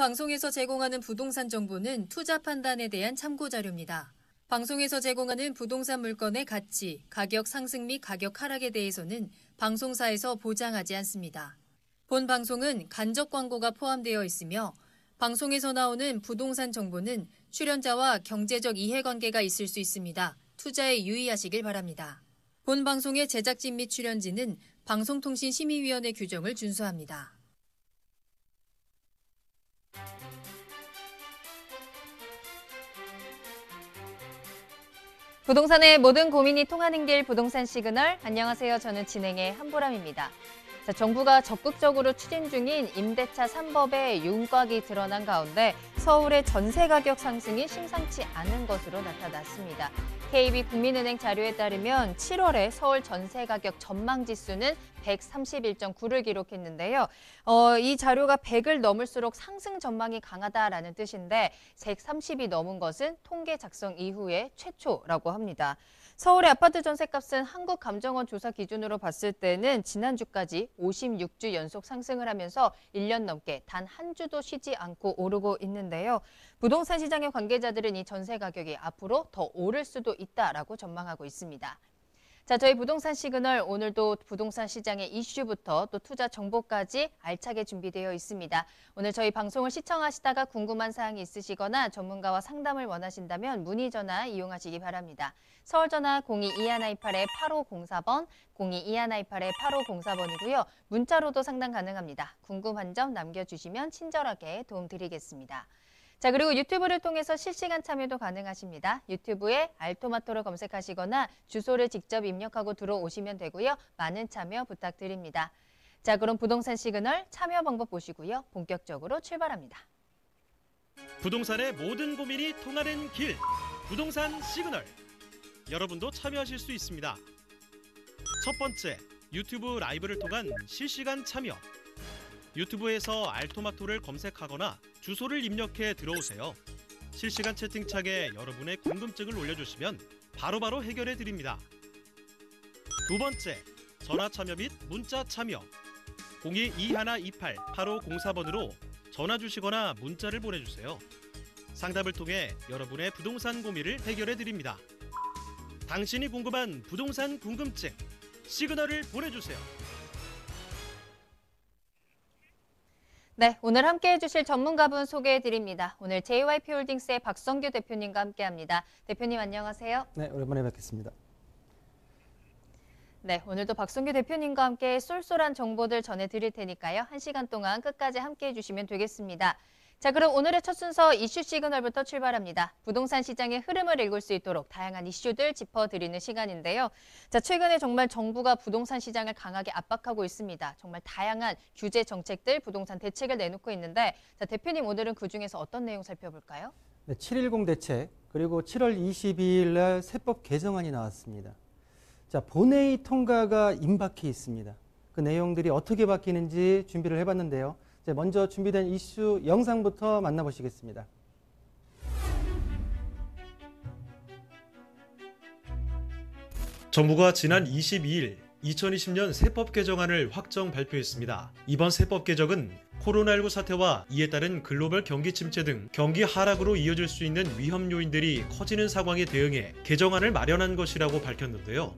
방송에서 제공하는 부동산 정보는 투자 판단에 대한 참고 자료입니다. 방송에서 제공하는 부동산 물건의 가치, 가격 상승 및 가격 하락에 대해서는 방송사에서 보장하지 않습니다. 본 방송은 간접 광고가 포함되어 있으며 방송에서 나오는 부동산 정보는 출연자와 경제적 이해관계가 있을 수 있습니다. 투자에 유의하시길 바랍니다. 본 방송의 제작진 및 출연진은 방송통신심의위원회 규정을 준수합니다. 부동산의 모든 고민이 통하는 길 부동산 시그널. 안녕하세요. 저는 진행의 한보람입니다. 정부가 적극적으로 추진 중인 임대차 3법의 윤곽이 드러난 가운데 서울의 전세 가격 상승이 심상치 않은 것으로 나타났습니다. KB국민은행 자료에 따르면 7월에 서울 전세 가격 전망 지수는 131.9를 기록했는데요. 이 자료가 100을 넘을수록 상승 전망이 강하다라는 뜻인데 130이 넘은 것은 통계 작성 이후에 최초라고 합니다. 서울의 아파트 전셋값은 한국감정원 조사 기준으로 봤을 때는 지난주까지 56주 연속 상승을 하면서 1년 넘게 단 한 주도 쉬지 않고 오르고 있는데요. 부동산 시장의 관계자들은 이 전세 가격이 앞으로 더 오를 수도 있다라고 전망하고 있습니다. 자, 저희 부동산 시그널 오늘도 부동산 시장의 이슈부터 또 투자 정보까지 알차게 준비되어 있습니다. 오늘 저희 방송을 시청하시다가 궁금한 사항이 있으시거나 전문가와 상담을 원하신다면 문의 전화 이용하시기 바랍니다. 서울 전화 02-2128-8504번, 02-2128-8504번이고요. 문자로도 상담 가능합니다. 궁금한 점 남겨주시면 친절하게 도움드리겠습니다. 자, 그리고 유튜브를 통해서 실시간 참여도 가능하십니다. 유튜브에 알토마토를 검색하시거나 주소를 직접 입력하고 들어오시면 되고요. 많은 참여 부탁드립니다. 자, 그럼 부동산 시그널 참여 방법 보시고요. 본격적으로 출발합니다. 부동산의 모든 고민이 통하는 길, 부동산 시그널. 여러분도 참여하실 수 있습니다. 첫 번째, 유튜브 라이브를 통한 실시간 참여. 유튜브에서 알토마토를 검색하거나 주소를 입력해 들어오세요. 실시간 채팅창에 여러분의 궁금증을 올려주시면 바로바로 해결해 드립니다. 두 번째, 전화 참여 및 문자 참여. 02-2128-8504번으로 전화 주시거나 문자를 보내주세요. 상담을 통해 여러분의 부동산 고민을 해결해 드립니다. 당신이 궁금한 부동산 궁금증, 시그널을 보내주세요. 네, 오늘 함께해 주실 전문가분 소개해드립니다. 오늘 JYP홀딩스의 박성규 대표님과 함께합니다. 대표님 안녕하세요. 네, 오랜만에 뵙겠습니다. 네, 오늘도 박성규 대표님과 함께 쏠쏠한 정보들 전해드릴 테니까요. 1시간 동안 끝까지 함께해 주시면 되겠습니다. 자, 그럼 오늘의 첫 순서 이슈 시그널부터 출발합니다. 부동산 시장의 흐름을 읽을 수 있도록 다양한 이슈들 짚어드리는 시간인데요. 자, 최근에 정말 정부가 부동산 시장을 강하게 압박하고 있습니다. 정말 다양한 규제 정책들, 부동산 대책을 내놓고 있는데 자, 대표님 오늘은 그중에서 어떤 내용 살펴볼까요? 네, 7.10 대책 그리고 7월 22일 날 세법 개정안이 나왔습니다. 자, 본회의 통과가 임박해 있습니다. 그 내용들이 어떻게 바뀌는지 준비를 해봤는데요. 먼저 준비된 이슈 영상부터 만나보시겠습니다. 정부가 지난 22일 2020년 세법 개정안을 확정 발표했습니다. 이번 세법 개정은 코로나19 사태와 이에 따른 글로벌 경기 침체 등 경기 하락으로 이어질 수 있는 위험 요인들이 커지는 상황에 대응해 개정안을 마련한 것이라고 밝혔는데요.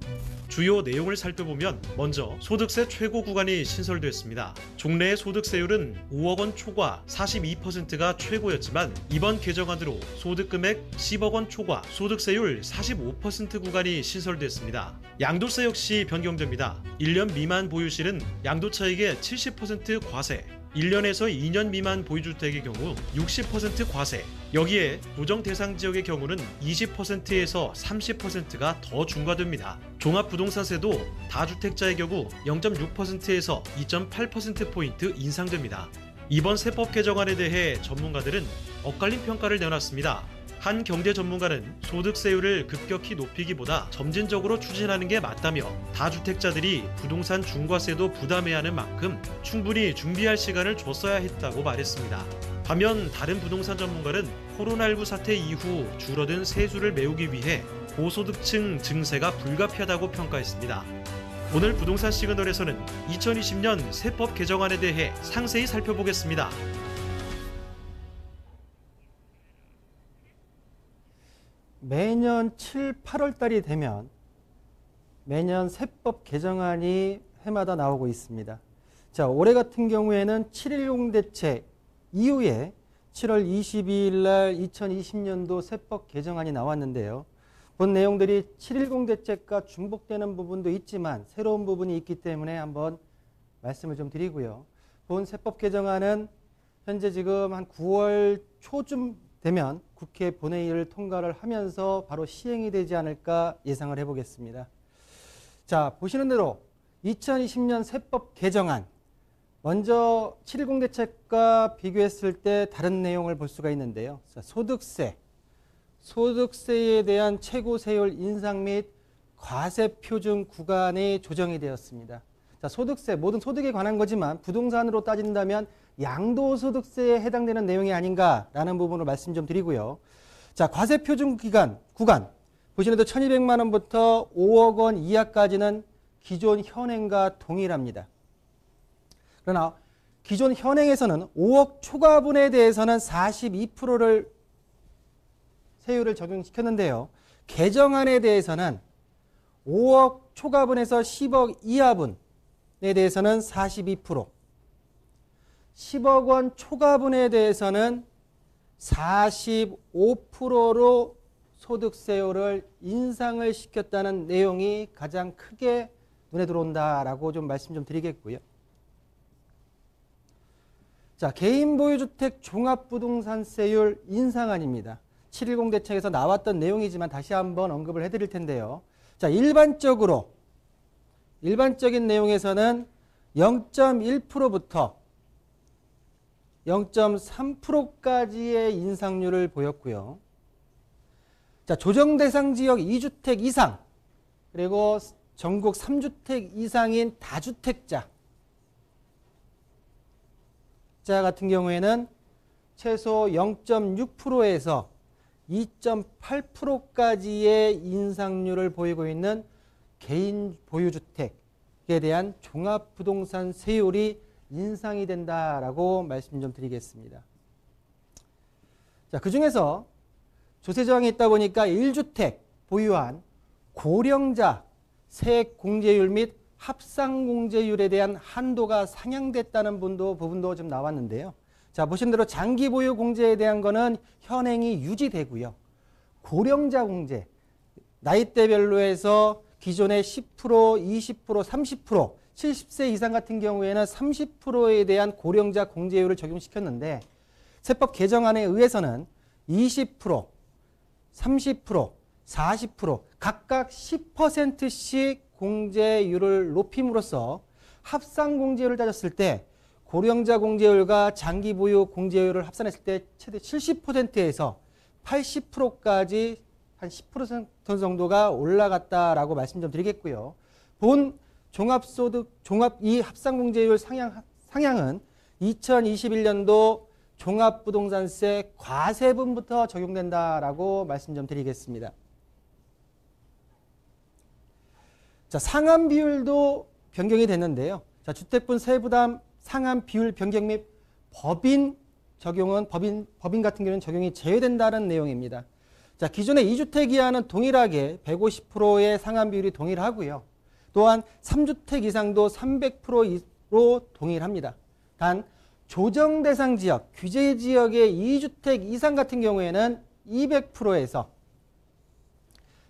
주요 내용을 살펴보면 먼저 소득세 최고 구간이 신설됐습니다. 종래의 소득세율은 5억 원 초과 42%가 최고였지만 이번 개정안으로 소득금액 10억 원 초과 소득세율 45% 구간이 신설됐습니다. 양도세 역시 변경됩니다. 1년 미만 보유실은 양도차익의 70% 과세, 1년에서 2년 미만 보유주택의 경우 60% 과세, 여기에 부정 대상 지역의 경우는 20%에서 30%가 더 중과됩니다. 종합부동산세도 다주택자의 경우 0.6%에서 2.8%포인트 인상됩니다. 이번 세법 개정안에 대해 전문가들은 엇갈린 평가를 내놨습니다. 한 경제 전문가는 소득세율을 급격히 높이기보다 점진적으로 추진하는 게 맞다며 다주택자들이 부동산 중과세도 부담해야 하는 만큼 충분히 준비할 시간을 줬어야 했다고 말했습니다. 반면 다른 부동산 전문가는 코로나19 사태 이후 줄어든 세수를 메우기 위해 고소득층 증세가 불가피하다고 평가했습니다. 오늘 부동산 시그널에서는 2020년 세법 개정안에 대해 상세히 살펴보겠습니다. 매년 7, 8월 달이 되면 매년 세법 개정안이 해마다 나오고 있습니다. 자, 올해 같은 경우에는 7.10 대책 이후에 7월 22일 날 2020년도 세법 개정안이 나왔는데요. 본 내용들이 7.10 대책과 중복되는 부분도 있지만 새로운 부분이 있기 때문에 한번 말씀을 좀 드리고요. 본 세법 개정안은 현재 지금 한 9월 초쯤 되면 국회 본회의를 통과를 하면서 바로 시행이 되지 않을까 예상을 해보겠습니다. 자, 보시는 대로 2020년 세법 개정안, 먼저 7.10 대책과 비교했을 때 다른 내용을 볼 수가 있는데요. 자, 소득세에 대한 최고 세율 인상 및 과세 표준 구간이 조정이 되었습니다. 자, 소득세, 모든 소득에 관한 거지만 부동산으로 따진다면 양도소득세에 해당되는 내용이 아닌가라는 부분을 말씀 좀 드리고요. 자, 과세 표준 구간 보시는 대로 1,200만 원부터 5억 원 이하까지는 기존 현행과 동일합니다. 그러나 기존 현행에서는 5억 초과분에 대해서는 42%를 세율을 적용시켰는데요. 개정안에 대해서는 5억 초과분에서 10억 이하분에 대해서는 42%, 10억 원 초과분에 대해서는 45%로 소득세율을 인상을 시켰다는 내용이 가장 크게 눈에 들어온다라고 좀 말씀 좀 드리겠고요. 자, 개인보유주택 종합부동산세율 인상안입니다. 7.10 대책에서 나왔던 내용이지만 다시 한번 언급을 해드릴 텐데요. 자, 일반적인 내용에서는 0.1%부터 0.3%까지의 인상률을 보였고요. 자, 조정 대상 지역 2주택 이상 그리고 전국 3주택 이상인 다주택자 같은 경우에는 최소 0.6%에서 2.8%까지의 인상률을 보이고 있는 개인 보유주택에 대한 종합부동산 세율이 인상이 된다라고 말씀 좀 드리겠습니다. 자, 그중에서 조세 저항이 있다 보니까 1주택 보유한 고령자 세액 공제율 및 합상 공제율에 대한 한도가 상향됐다는 부분도 좀 나왔는데요. 자, 보신 대로 장기 보유 공제에 대한 거는 현행이 유지되고요. 고령자 공제, 나이대별로 해서 기존의 10%, 20%, 30%, 70세 이상 같은 경우에는 30%에 대한 고령자 공제율을 적용시켰는데 세법 개정안에 의해서는 20%, 30%, 40% 각각 10%씩 공제율을 높임으로써 합산 공제율을 따졌을 때 고령자 공제율과 장기 보유 공제율을 합산했을 때 최대 70%에서 80%까지 한 10% 정도가 올라갔다라고 말씀 좀 드리겠고요. 본 이 합산 공제율 상향은 2021년도 종합부동산세 과세분부터 적용된다라고 말씀 좀 드리겠습니다. 자, 상한 비율도 변경이 됐는데요. 자, 주택분 세부담 상한 비율 변경 및 법인 적용은 법인 같은 경우는 적용이 제외된다는 내용입니다. 자, 기존의 2주택 이하는 동일하게 150%의 상한 비율이 동일하고요. 또한 3주택 이상도 300%로 동일합니다. 단 조정 대상 지역, 규제 지역의 2주택 이상 같은 경우에는 200%에서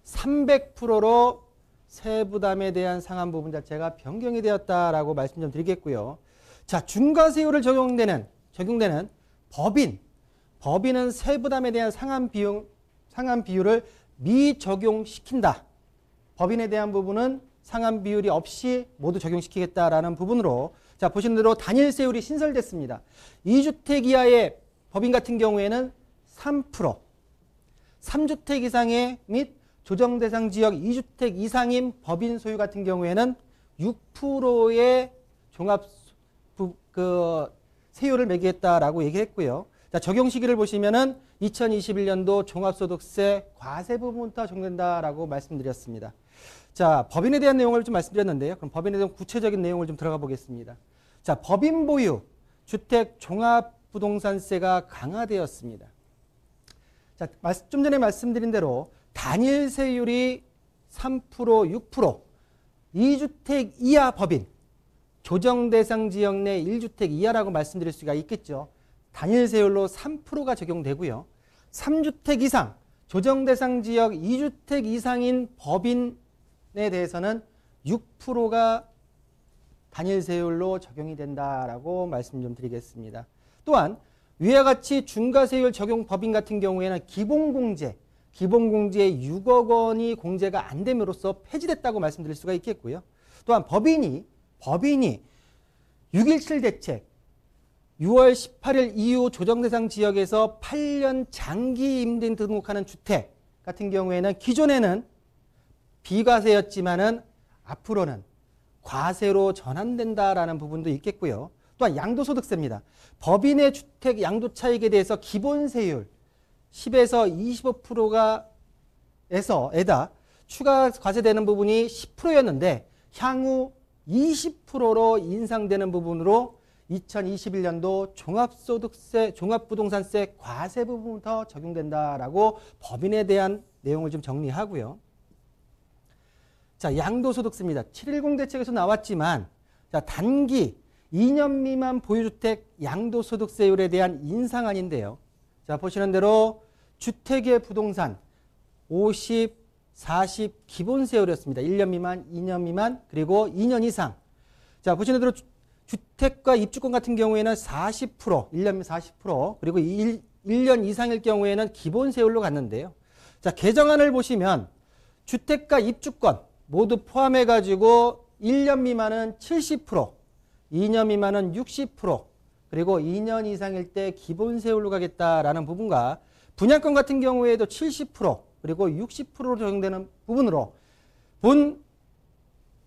300%로 세부담에 대한 상한 부분 자체가 변경이 되었다라고 말씀 좀 드리겠고요. 자, 중과세율을 적용되는 법인은 세부담에 대한 상한 비율을 미적용시킨다. 법인에 대한 부분은 상한 비율이 없이 모두 적용시키겠다라는 부분으로 자, 보시는 대로 단일세율이 신설됐습니다. 2주택 이하의 법인 같은 경우에는 3%, 3주택 이상의 및 조정 대상 지역 2주택 이상인 법인 소유 같은 경우에는 6%의 종합 세율을 매기겠다라고 얘기했고요. 자, 적용 시기를 보시면은 2021년도 종합소득세 과세 부분부터 적용된다라고 말씀드렸습니다. 자, 법인에 대한 내용을 좀 말씀드렸는데요. 그럼 법인에 대한 구체적인 내용을 좀 들어가 보겠습니다. 자, 법인 보유 주택 종합부동산세가 강화되었습니다. 자, 좀 전에 말씀드린 대로 단일세율이 3%, 6%, 2주택 이하 법인, 조정대상 지역 내 1주택 이하라고 말씀드릴 수가 있겠죠. 단일세율로 3%가 적용되고요. 3주택 이상, 조정대상 지역 2주택 이상인 법인에 대해서는 6%가 단일세율로 적용이 된다라고 말씀 좀 드리겠습니다. 또한 위와 같이 중과세율 적용 법인 같은 경우에는 기본공제에 6억 원이 공제가 안 됨으로써 폐지됐다고 말씀드릴 수가 있겠고요. 또한 법인이 6.17 대책 6월 18일 이후 조정대상 지역에서 8년 장기 임대 등록하는 주택 같은 경우에는 기존에는 비과세였지만은 앞으로는 과세로 전환된다라는 부분도 있겠고요. 또한 양도소득세입니다. 법인의 주택 양도 차익에 대해서 기본세율 10에서 25%가 에다 추가 과세되는 부분이 10%였는데 향후 20%로 인상되는 부분으로 2021년도 종합부동산세 과세 부분부터 적용된다라고 법인에 대한 내용을 좀 정리하고요. 자, 양도소득세입니다. 710 대책에서 나왔지만 자, 단기 2년 미만 보유주택 양도소득세율에 대한 인상안인데요. 자, 보시는 대로 주택의 부동산 50, 40 기본세율이었습니다. 1년 미만, 2년 미만, 그리고 2년 이상. 자, 보시는 대로 주택과 입주권 같은 경우에는 40%, 1년 40%, 그리고 1년 이상일 경우에는 기본세율로 갔는데요. 자, 개정안을 보시면 주택과 입주권 모두 포함해가지고 1년 미만은 70%, 2년 미만은 60%, 그리고 2년 이상일 때 기본세율로 가겠다라는 부분과 분양권 같은 경우에도 70%, 그리고 60%로 적용되는 부분으로 본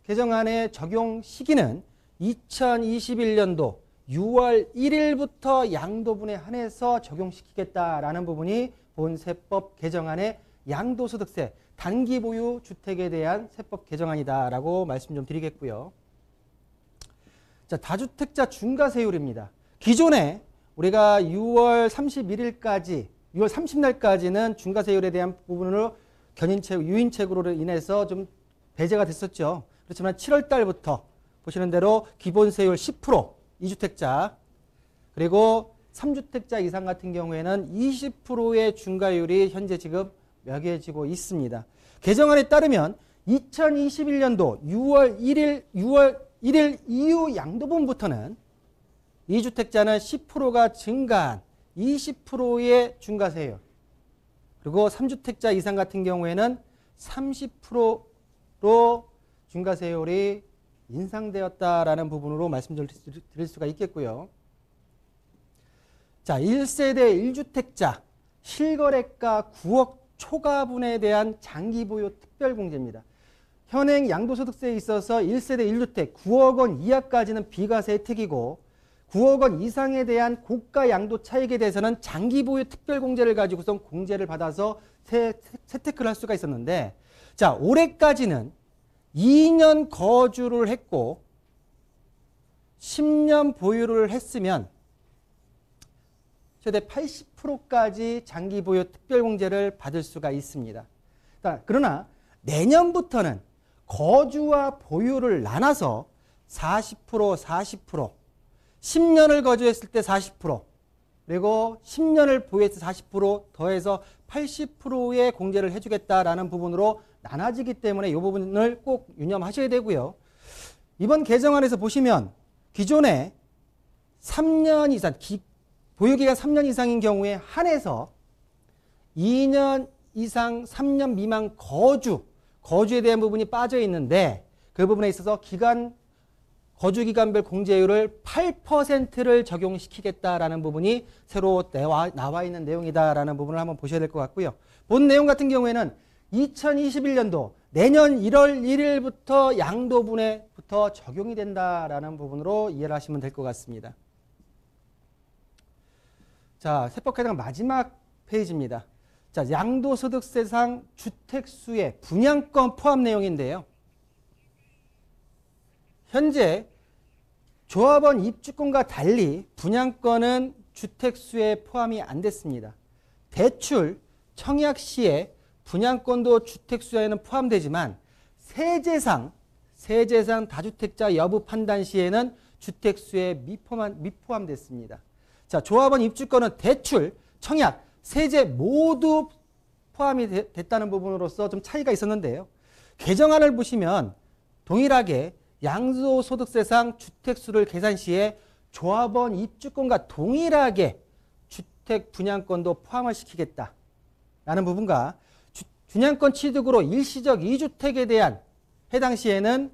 개정안의 적용 시기는 2021년도 6월 1일부터 양도분에 한해서 적용시키겠다라는 부분이 본 세법 개정안의 양도소득세 단기 보유 주택에 대한 세법 개정안이다라고 말씀 좀 드리겠고요. 자, 다주택자 중과세율입니다. 기존에 우리가 6월 31일까지 6월 30날까지는 중과세율에 대한 부분으로 유인책으로 인해서 좀 배제가 됐었죠. 그렇지만 7월 달부터 보시는 대로 기본세율 10%, 2주택자, 그리고 3주택자 이상 같은 경우에는 20%의 중과율이 현재 지금 매겨지고 있습니다. 개정안에 따르면 2021년도 6월 1일 이후 양도분부터는 2주택자는 10%가 증가한 20%의 중과세율, 그리고 3주택자 이상 같은 경우에는 30%로 중과세율이 인상되었다라는 부분으로 말씀드릴 수가 있겠고요. 자, 1세대 1주택자 실거래가 9억 초과분에 대한 장기보유 특별공제입니다. 현행 양도소득세에 있어서 1세대 1주택 9억 원 이하까지는 비과세 혜택이고 9억 원 이상에 대한 고가 양도 차익에 대해서는 장기보유 특별공제를 가지고선 공제를 받아서 세테크를 할 수가 있었는데, 자, 올해까지는 2년 거주를 했고 10년 보유를 했으면 최대 80%까지 장기보유 특별공제를 받을 수가 있습니다. 그러나 내년부터는 거주와 보유를 나눠서 40%, 40%, 10년을 거주했을 때 40%, 그리고 10년을 보유했을 때 40% 더해서 80%의 공제를 해주겠다라는 부분으로 나눠지기 때문에 이 부분을 꼭 유념하셔야 되고요. 이번 개정안에서 보시면 기존에 3년 이상, 보유기간 3년 이상인 경우에 한해서 2년 이상 3년 미만 거주에 대한 부분이 빠져 있는데 그 부분에 있어서 거주기간별 공제율을 8%를 적용시키겠다라는 부분이 새로 나와 있는 내용이다라는 부분을 한번 보셔야 될 것 같고요. 본 내용 같은 경우에는 2021년도 내년 1월 1일부터 양도분에부터 적용이 된다라는 부분으로 이해를 하시면 될 것 같습니다. 자, 세법 개정 마지막 페이지입니다. 자, 양도소득세상 주택수의 분양권 포함 내용인데요. 현재 조합원 입주권과 달리 분양권은 주택수에 포함이 안 됐습니다. 대출 청약 시에 분양권도 주택 수요에는 포함되지만 세제상 다주택자 여부 판단 시에는 주택 수요에 미포함됐습니다. 자, 조합원 입주권은 대출, 청약, 세제 모두 포함이 됐다는 부분으로서 좀 차이가 있었는데요. 개정안을 보시면 동일하게 양도소득세상 주택수를 계산 시에 조합원 입주권과 동일하게 주택 분양권도 포함을 시키겠다라는 부분과 분양권 취득으로 일시적 2주택에 대한 해당 시에는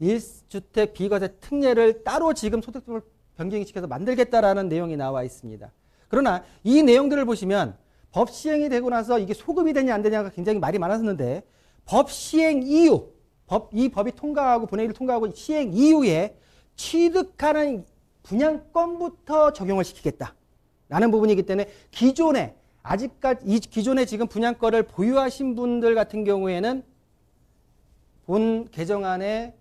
1주택 비과세 특례를 따로 지금 소득세를 변경시켜서 만들겠다라는 내용이 나와 있습니다. 그러나 이 내용들을 보시면 법 시행이 되고 나서 이게 소급이 되냐 안 되냐가 굉장히 말이 많았는데 법 시행 이후, 이 법이 통과하고 본회의를 통과하고 시행 이후에 취득하는 분양권부터 적용을 시키겠다라는 부분이기 때문에 기존에 지금 분양권을 보유하신 분들 같은 경우에는 본 개정안을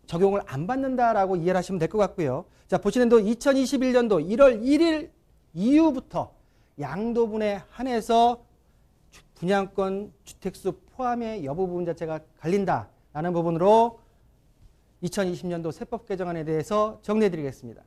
적용을 안 받는다라고 이해를 하시면 될 것 같고요. 자, 보시는 또 2021년도 1월 1일 이후부터 양도분에 한해서 분양권 주택수 포함의 여부 부분 자체가 갈린다라는 부분으로 2020년도 세법 개정안에 대해서 정리해드리겠습니다.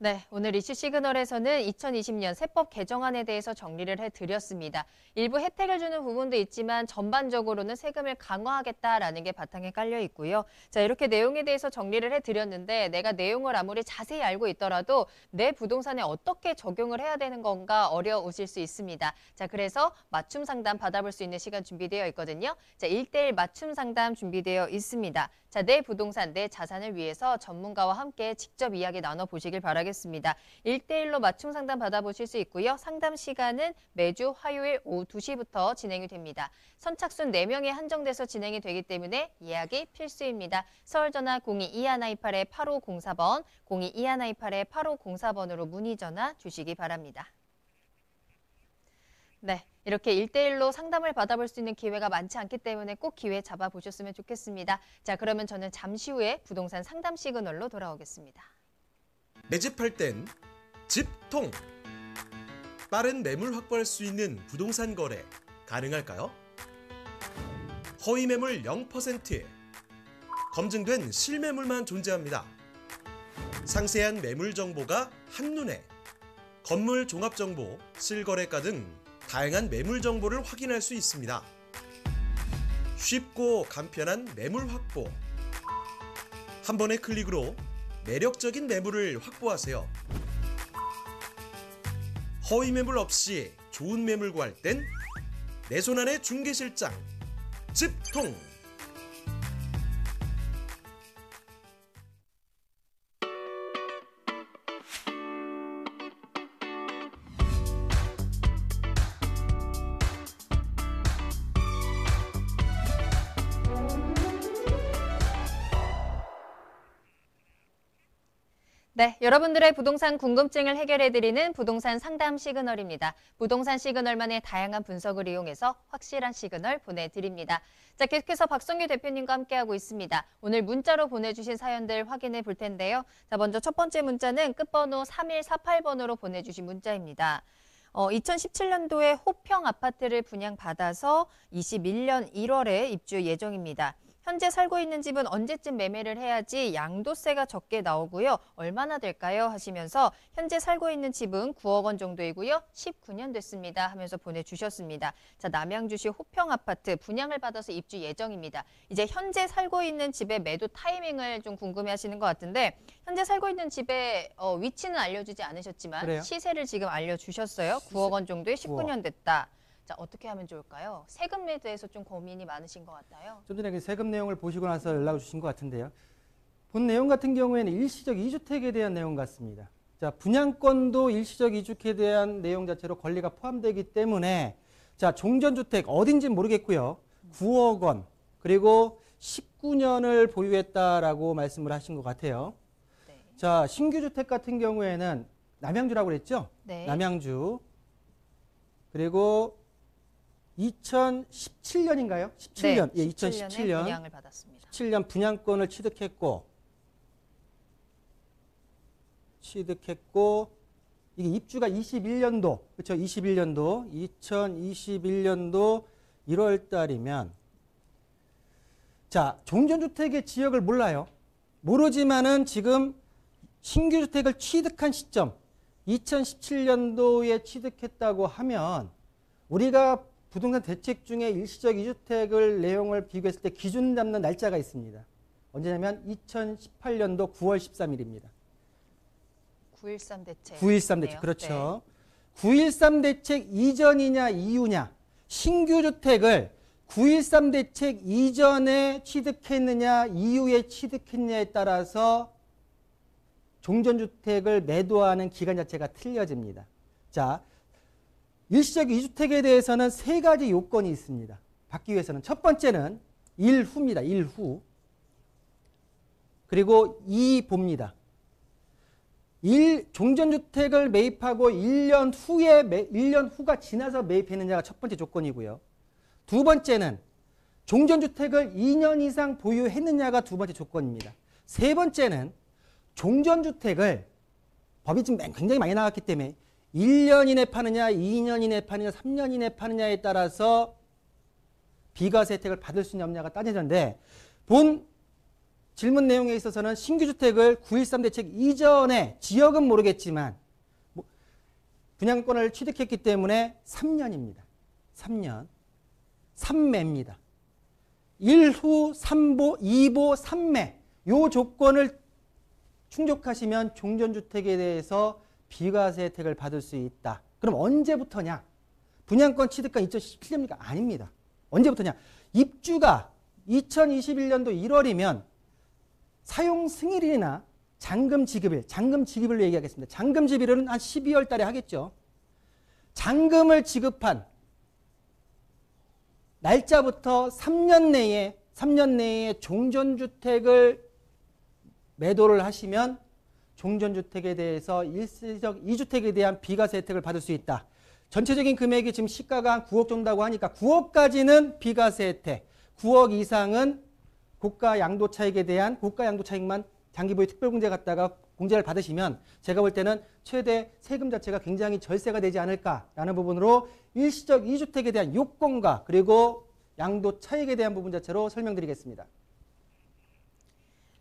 네, 오늘 이슈 시그널에서는 2020년 세법 개정안에 대해서 정리를 해드렸습니다. 일부 혜택을 주는 부분도 있지만 전반적으로는 세금을 강화하겠다라는 게 바탕에 깔려 있고요. 자, 이렇게 내용에 대해서 정리를 해드렸는데 내가 내용을 아무리 자세히 알고 있더라도 내 부동산에 어떻게 적용을 해야 되는 건가 어려우실 수 있습니다. 자, 그래서 맞춤 상담 받아볼 수 있는 시간 준비되어 있거든요. 자, 1:1 맞춤 상담 준비되어 있습니다. 자, 내 부동산, 내 자산을 위해서 전문가와 함께 직접 이야기 나눠보시길 바라겠습니다. 1:1로 맞춤 상담 받아보실 수 있고요. 상담 시간은 매주 화요일 오후 2시부터 진행이 됩니다. 선착순 4명에 한정돼서 진행이 되기 때문에 예약이 필수입니다. 서울전화 022128-8504번, 022128-8504번으로 문의 전화 주시기 바랍니다. 네, 이렇게 1:1로 상담을 받아볼 수 있는 기회가 많지 않기 때문에 꼭 기회 잡아보셨으면 좋겠습니다. 자, 그러면 저는 잠시 후에 부동산 상담 시그널로 돌아오겠습니다. 내 집 팔 땐 집통! 빠른 매물 확보할 수 있는 부동산 거래 가능할까요? 허위 매물 0%, 검증된 실매물만 존재합니다. 상세한 매물 정보가 한눈에, 건물 종합 정보, 실거래가 등 다양한 매물 정보를 확인할 수 있습니다. 쉽고 간편한 매물 확보. 한 번의 클릭으로 매력적인 매물을 확보하세요. 허위 매물 없이 좋은 매물 구할 땐 내 손안의 중개실장 집통. 네, 여러분들의 부동산 궁금증을 해결해드리는 부동산 상담 시그널입니다. 부동산 시그널만의 다양한 분석을 이용해서 확실한 시그널 보내드립니다. 자, 계속해서 박성규 대표님과 함께하고 있습니다. 오늘 문자로 보내주신 사연들 확인해 볼 텐데요. 자, 먼저 첫 번째 문자는 끝번호 3148번으로 보내주신 문자입니다. 2017년도에 호평 아파트를 분양받아서 21년 1월에 입주 예정입니다. 현재 살고 있는 집은 언제쯤 매매를 해야지 양도세가 적게 나오고요. 얼마나 될까요? 하시면서 현재 살고 있는 집은 9억 원 정도이고요. 19년 됐습니다. 하면서 보내주셨습니다. 자, 남양주시 호평 아파트 분양을 받아서 입주 예정입니다. 이제 현재 살고 있는 집의 매도 타이밍을 좀 궁금해하시는 것 같은데 현재 살고 있는 집의 위치는 알려주지 않으셨지만 그래요? 시세를 지금 알려주셨어요. 9억 원 정도에 19년 됐다. 자, 어떻게 하면 좋을까요? 세금에 대해서 좀 고민이 많으신 것 같아요. 좀 전에 그 세금 내용을 보시고 나서 연락을 주신 것 같은데요. 본 내용 같은 경우에는 일시적 2주택에 대한 내용 같습니다. 자, 분양권도 일시적 2주택에 대한 내용 자체로 권리가 포함되기 때문에 자, 종전주택 어딘지는 모르겠고요. 9억 원 그리고 19년을 보유했다라고 말씀을 하신 것 같아요. 네. 자, 신규 주택 같은 경우에는 남양주라고 그랬죠? 네. 남양주. 그리고 2017년인가요? 17년. 네, 예, 2017년. 분양을 받았습니다. 17년 분양권을 취득했고 이게 입주가 21년도, 그렇죠? 2021년도 1월 달이면 자, 종전주택의 지역을 몰라요. 모르지만은 지금 신규 주택을 취득한 시점 2017년도에 취득했다고 하면 우리가 부동산 대책 중에 일시적 2주택을 내용을 비교했을 때 기준 잡는 날짜가 있습니다. 언제냐면 2018년도 9월 13일입니다. 9.13 대책. 9.13 대책, 그렇죠. 9.13 대책 이전이냐 이후냐, 신규 주택을 9.13 대책 이전에 취득했느냐 이후에 취득했느냐에 따라서 종전주택을 매도하는 기간 자체가 틀려집니다. 자, 일시적 2주택에 대해서는 세 가지 요건이 있습니다. 받기 위해서는 첫 번째는 일후입니다. 일후. 그리고 이보입니다. 종전주택을 매입하고 1년 후가 지나서 매입했느냐가 첫 번째 조건이고요. 두 번째는 종전주택을 2년 이상 보유했느냐가 두 번째 조건입니다. 세 번째는 종전주택을 법이 지금 굉장히 많이 나왔기 때문에 1년 이내 파느냐, 2년 이내 파느냐, 3년 이내 파느냐에 따라서 비과세 혜택을 받을 수 있느냐가 따져졌는데 본 질문 내용에 있어서는 신규주택을 9.13 대책 이전에 지역은 모르겠지만 분양권을 취득했기 때문에 3년입니다. 3년. 3매입니다. 1후, 3보, 2보, 3매. 요 조건을 충족하시면 종전주택에 대해서 비과세 혜택을 받을 수 있다. 그럼 언제부터냐? 분양권 취득한 2017년입니까? 아닙니다. 언제부터냐? 입주가 2021년도 1월이면 사용 승일이나 잔금 지급일, 잔금 지급일로 얘기하겠습니다. 잔금 지급일은 한 12월 달에 하겠죠. 잔금을 지급한 날짜부터 3년 내에 종전주택을 매도를 하시면 종전주택에 대해서 일시적 2주택에 대한 비과세 혜택을 받을 수 있다. 전체적인 금액이 지금 시가가 한 9억 정도라고 하니까 9억까지는 비과세 혜택, 9억 이상은 고가 양도 차익에 대한 고가 양도 차익만 장기보유 특별공제 갖다가 공제를 받으시면 제가 볼 때는 최대 세금 자체가 굉장히 절세가 되지 않을까라는 부분으로 일시적 2주택에 대한 요건과 그리고 양도 차익에 대한 부분 자체로 설명드리겠습니다.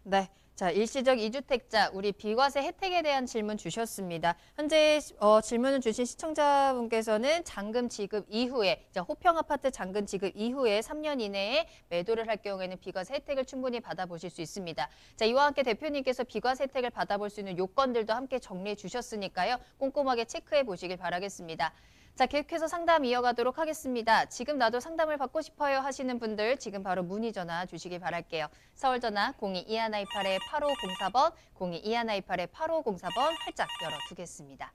네. 자, 일시적 2주택자, 우리 비과세 혜택에 대한 질문 주셨습니다. 현재 질문을 주신 시청자분께서는 잔금 지급 이후에, 호평 아파트 잔금 지급 이후에 3년 이내에 매도를 할 경우에는 비과세 혜택을 충분히 받아보실 수 있습니다. 자, 이와 함께 대표님께서 비과세 혜택을 받아볼 수 있는 요건들도 함께 정리해 주셨으니까요. 꼼꼼하게 체크해 보시길 바라겠습니다. 자, 계속해서 상담 이어가도록 하겠습니다. 지금 나도 상담을 받고 싶어요 하시는 분들 지금 바로 문의 전화 주시길 바랄게요. 서울 전화 02-2128-8504번, 02-2128-8504번 활짝 열어두겠습니다.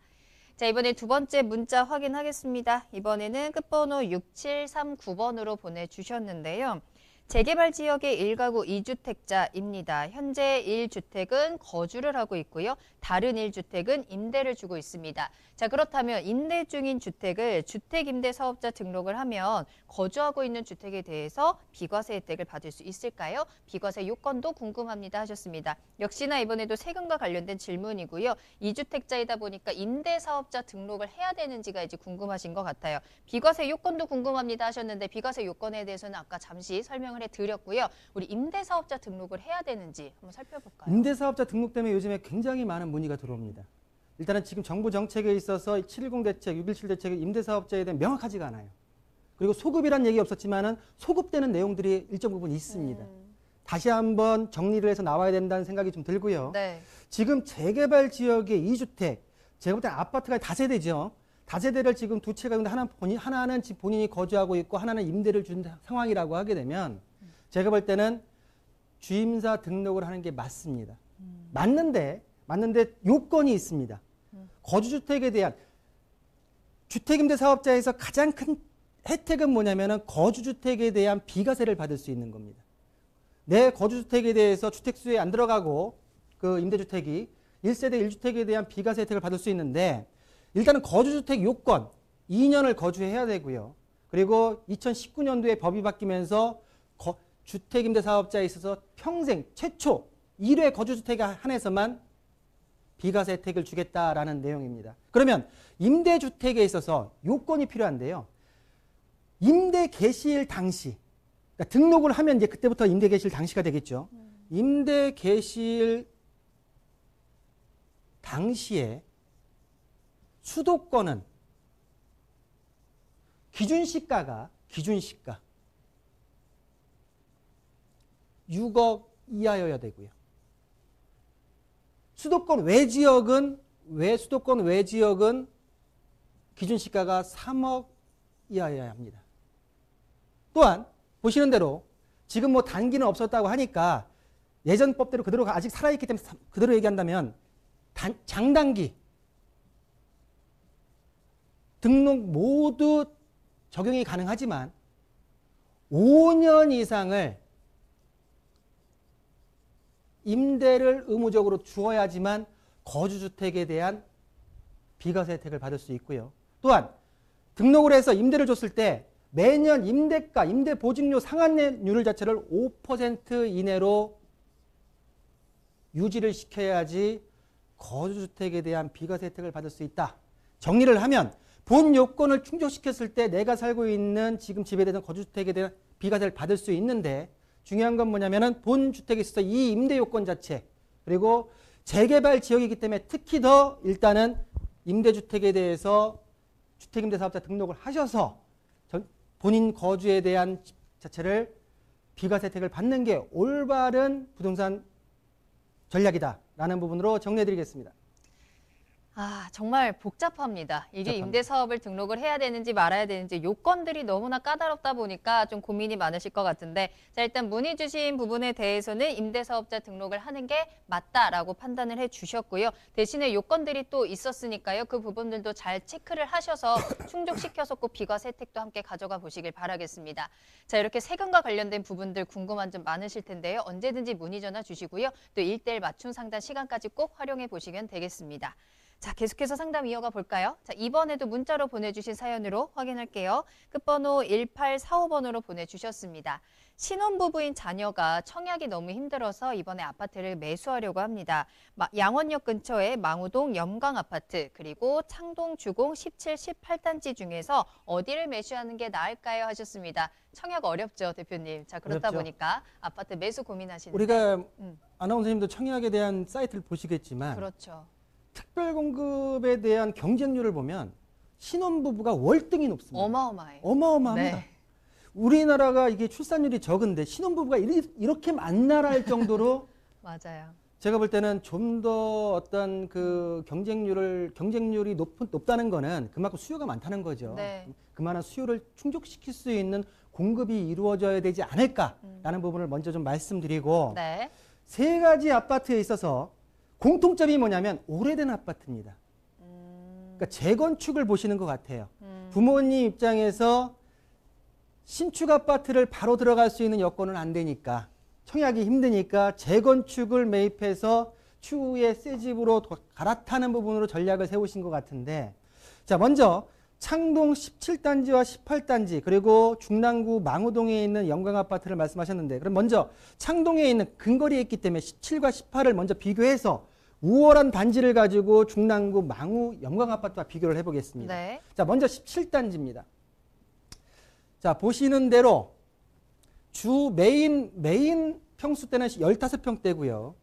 자, 이번에 두 번째 문자 확인하겠습니다. 이번에는 끝번호 6739번으로 보내주셨는데요. 재개발 지역의 1가구 2주택자입니다. 현재 1주택은 거주를 하고 있고요. 다른 1주택은 임대를 주고 있습니다. 자, 그렇다면 임대 중인 주택을 주택임대사업자 등록을 하면 거주하고 있는 주택에 대해서 비과세 혜택을 받을 수 있을까요? 비과세 요건도 궁금합니다 하셨습니다. 역시나 이번에도 세금과 관련된 질문이고요. 2주택자이다 보니까 임대사업자 등록을 해야 되는지가 이제 궁금하신 것 같아요. 비과세 요건도 궁금합니다 하셨는데 비과세 요건에 대해서는 아까 잠시 설명을 해드렸고요. 우리 임대사업자 등록을 해야 되는지 한번 살펴볼까요? 임대사업자 등록 때문에 요즘에 굉장히 많은 문의가 들어옵니다. 일단은 지금 정부 정책에 있어서 710 대책, 617 대책의 임대사업자에 대한 명확하지가 않아요. 그리고 소급이란 얘기 없었지만은 소급되는 내용들이 일정 부분 있습니다. 다시 한번 정리를 해서 나와야 된다는 생각이 좀 들고요. 네. 지금 재개발 지역의 2주택, 제가 볼 때 아파트가 다세대죠. 다세대를 지금 두 채가 있는데 하나는 지금 본인이 거주하고 있고 하나는 임대를 준 상황이라고 하게 되면 제가 볼 때는 주임사 등록을 하는 게 맞습니다. 맞는데 요건이 있습니다. 거주주택에 대한 주택임대사업자에서 가장 큰 혜택은 뭐냐면은 거주주택에 대한 비과세를 받을 수 있는 겁니다. 내 거주주택에 대해서 주택수에 안 들어가고 그 임대주택이 1세대 1주택에 대한 비과세 혜택을 받을 수 있는데 일단은 거주주택 요건 2년을 거주해야 되고요. 그리고 2019년도에 법이 바뀌면서 주택임대사업자에 있어서 평생 최초 1회 거주주택에 한해서만 비과세 혜택을 주겠다라는 내용입니다. 그러면 임대주택에 있어서 요건이 필요한데요. 임대 개시일 당시, 그러니까 등록을 하면 이제 그때부터 임대 개시일 당시가 되겠죠. 임대 개시일 당시에 수도권은 기준시가가 6억 이하여야 되고요. 수도권 외 지역은 기준시가가 3억 이하여야 합니다. 또한 보시는 대로 지금 뭐 단기는 없었다고 하니까 예전 법대로 그대로 아직 살아있기 때문에 그대로 얘기한다면 장단기 등록 모두 적용이 가능하지만 5년 이상을 임대를 의무적으로 주어야지만 거주주택에 대한 비과세 혜택을 받을 수 있고요. 또한 등록을 해서 임대를 줬을 때 매년 임대가, 임대보증료 상한율 자체를 5% 이내로 유지를 시켜야지 거주주택에 대한 비과세 혜택을 받을 수 있다. 정리를 하면 본 요건을 충족시켰을 때 내가 살고 있는 지금 집에 대한 거주주택에 대한 비과세를 받을 수 있는데 중요한 건 뭐냐면은 본 주택에 있어서 이 임대 요건 자체 그리고 재개발 지역이기 때문에 특히 더 일단은 임대주택에 대해서 주택임대사업자 등록을 하셔서 본인 거주에 대한 자체를 비과세 혜택을 받는 게 올바른 부동산 전략이다라는 부분으로 정리해드리겠습니다. 정말 복잡합니다. 이게 임대사업을 등록을 해야 되는지 말아야 되는지 요건들이 너무나 까다롭다 보니까 좀 고민이 많으실 것 같은데 자 일단 문의 주신 부분에 대해서는 임대사업자 등록을 하는 게 맞다라고 판단을 해주셨고요. 대신에 요건들이 또 있었으니까요. 그 부분들도 잘 체크를 하셔서 충족시켜서 꼭 비과세 혜택도 함께 가져가 보시길 바라겠습니다. 자 이렇게 세금과 관련된 부분들 궁금한 점 많으실 텐데요. 언제든지 문의 전화 주시고요. 또 1:1 맞춤 상담 시간까지 꼭 활용해 보시면 되겠습니다. 자, 계속해서 상담 이어가 볼까요? 자, 이번에도 문자로 보내주신 사연으로 확인할게요. 끝번호 1845번으로 보내주셨습니다. 신혼부부인 자녀가 청약이 너무 힘들어서 이번에 아파트를 매수하려고 합니다. 양원역 근처에 망우동 염광아파트 그리고 창동 주공 17, 18단지 중에서 어디를 매수하는 게 나을까요? 하셨습니다. 청약 어렵죠, 대표님. 자, 그렇다 어렵죠. 보니까 아파트 매수 고민하시는데. 우리가 아나운서님도 청약에 대한 사이트를 보시겠지만 그렇죠. 특별공급에 대한 경쟁률을 보면 신혼부부가 월등히 높습니다. 어마어마해요. 어마어마합니다. 네. 우리나라가 이게 출산율이 적은데 신혼부부가 이렇게 만나랄 정도로 맞아요. 제가 볼 때는 좀 더 어떤 그 경쟁률이 높다는 거는 그만큼 수요가 많다는 거죠. 네. 그만한 수요를 충족시킬 수 있는 공급이 이루어져야 되지 않을까라는 부분을 먼저 좀 말씀드리고 네. 세 가지 아파트에 있어서 공통점이 뭐냐면 오래된 아파트입니다. 그러니까 재건축을 보시는 것 같아요. 부모님 입장에서 신축 아파트를 바로 들어갈 수 있는 여건은 안 되니까 청약이 힘드니까 재건축을 매입해서 추후에 새 집으로 갈아타는 부분으로 전략을 세우신 것 같은데 자 먼저 창동 17단지와 18단지 그리고 중랑구 망우동에 있는 영광아파트를 말씀하셨는데 그럼 먼저 창동에 있는 근거리에 있기 때문에 17과 18을 먼저 비교해서 우월한 단지를 가지고 중랑구 망우 영광아파트와 비교를 해보겠습니다. 네. 자 먼저 17단지입니다. 자 보시는 대로 주 메인 평수대는 15평대고요.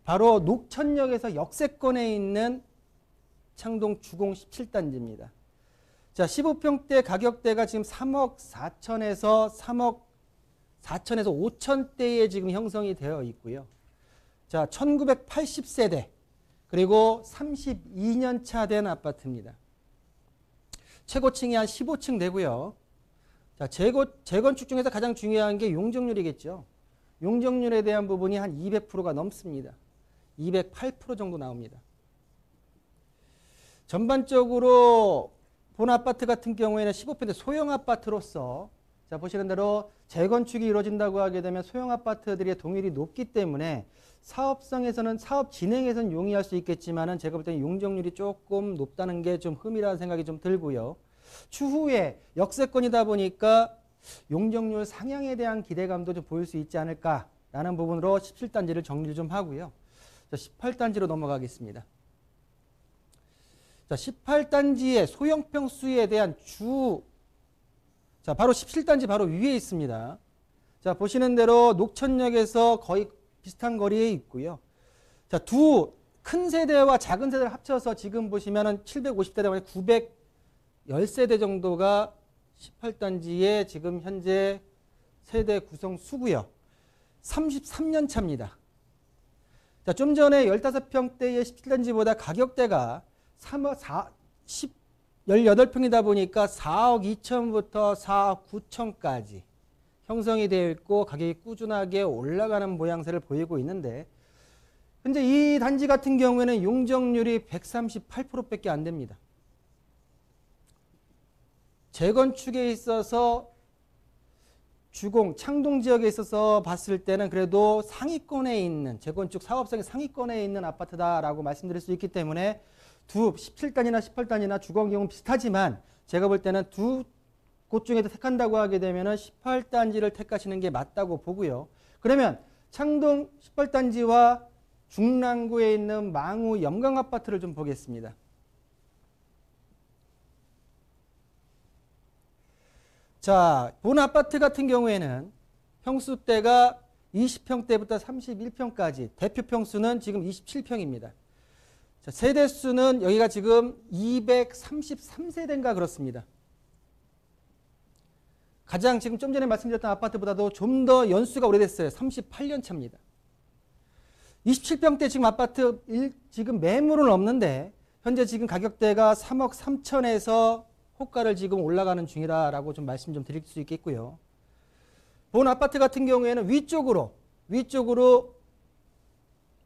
바로 녹천역에서 역세권에 있는 창동 주공 17단지입니다. 자 15평대 가격대가 지금 3억 4천에서 5천대에 지금 형성이 되어 있고요. 자 1980세대 그리고 32년 차 된 아파트입니다. 최고층이 한 15층 되고요. 자, 재건축 중에서 가장 중요한 게 용적률이겠죠. 용적률에 대한 부분이 한 200%가 넘습니다. 208% 정도 나옵니다. 전반적으로 본 아파트 같은 경우에는 15평대 소형 아파트로서 자 보시는 대로 재건축이 이루어진다고 하게 되면 소형 아파트들의 동일이 높기 때문에 사업성에서는 사업 진행에서는 용이할 수 있겠지만은 제가 볼 때는 용적률이 조금 높다는 게 좀 흠이라는 생각이 좀 들고요. 추후에 역세권이다 보니까 용적률 상향에 대한 기대감도 좀 보일 수 있지 않을까라는 부분으로 17단지를 정리를 좀 하고요. 자, 18단지로 넘어가겠습니다. 자, 18단지의 소형평수에 대한 자, 바로 17단지 바로 위에 있습니다. 자, 보시는 대로 녹천역에서 거의 비슷한 거리에 있고요. 자, 두 큰 세대와 작은 세대를 합쳐서 지금 보시면은 750세대, 910세대 정도가 18단지의 지금 현재 세대 구성 수고요. 33년 차입니다. 자, 좀 전에 15평대의 17단지보다 가격대가 18평이다 보니까 4억 2천부터 4억 9천까지 형성이 되어 있고 가격이 꾸준하게 올라가는 모양새를 보이고 있는데, 현재 이 단지 같은 경우에는 용적률이 138%밖에 안 됩니다. 재건축에 있어서 주공, 창동 지역에 있어서 봤을 때는 그래도 상위권에 있는, 재건축 사업성의 상위권에 있는 아파트다라고 말씀드릴 수 있기 때문에 17단이나 18단이나 주거 경우는 비슷하지만 제가 볼 때는 두 곳 중에도 택한다고 하게 되면 18단지를 택하시는 게 맞다고 보고요. 그러면 창동 18단지와 중랑구에 있는 망우 염강 아파트를 좀 보겠습니다. 자, 본 아파트 같은 경우에는 평수대가 20평대부터 31평까지, 대표 평수는 지금 27평입니다. 자, 세대수는 여기가 지금 233세대인가 그렇습니다. 가장 지금 좀 전에 말씀드렸던 아파트보다도 좀 더 연수가 오래됐어요. 38년 차입니다. 27평대 지금 아파트 지금 매물은 없는데 현재 지금 가격대가 3억 3천에서 호가를 지금 올라가는 중이다라고 좀 말씀 좀 드릴 수 있겠고요. 본 아파트 같은 경우에는 위쪽으로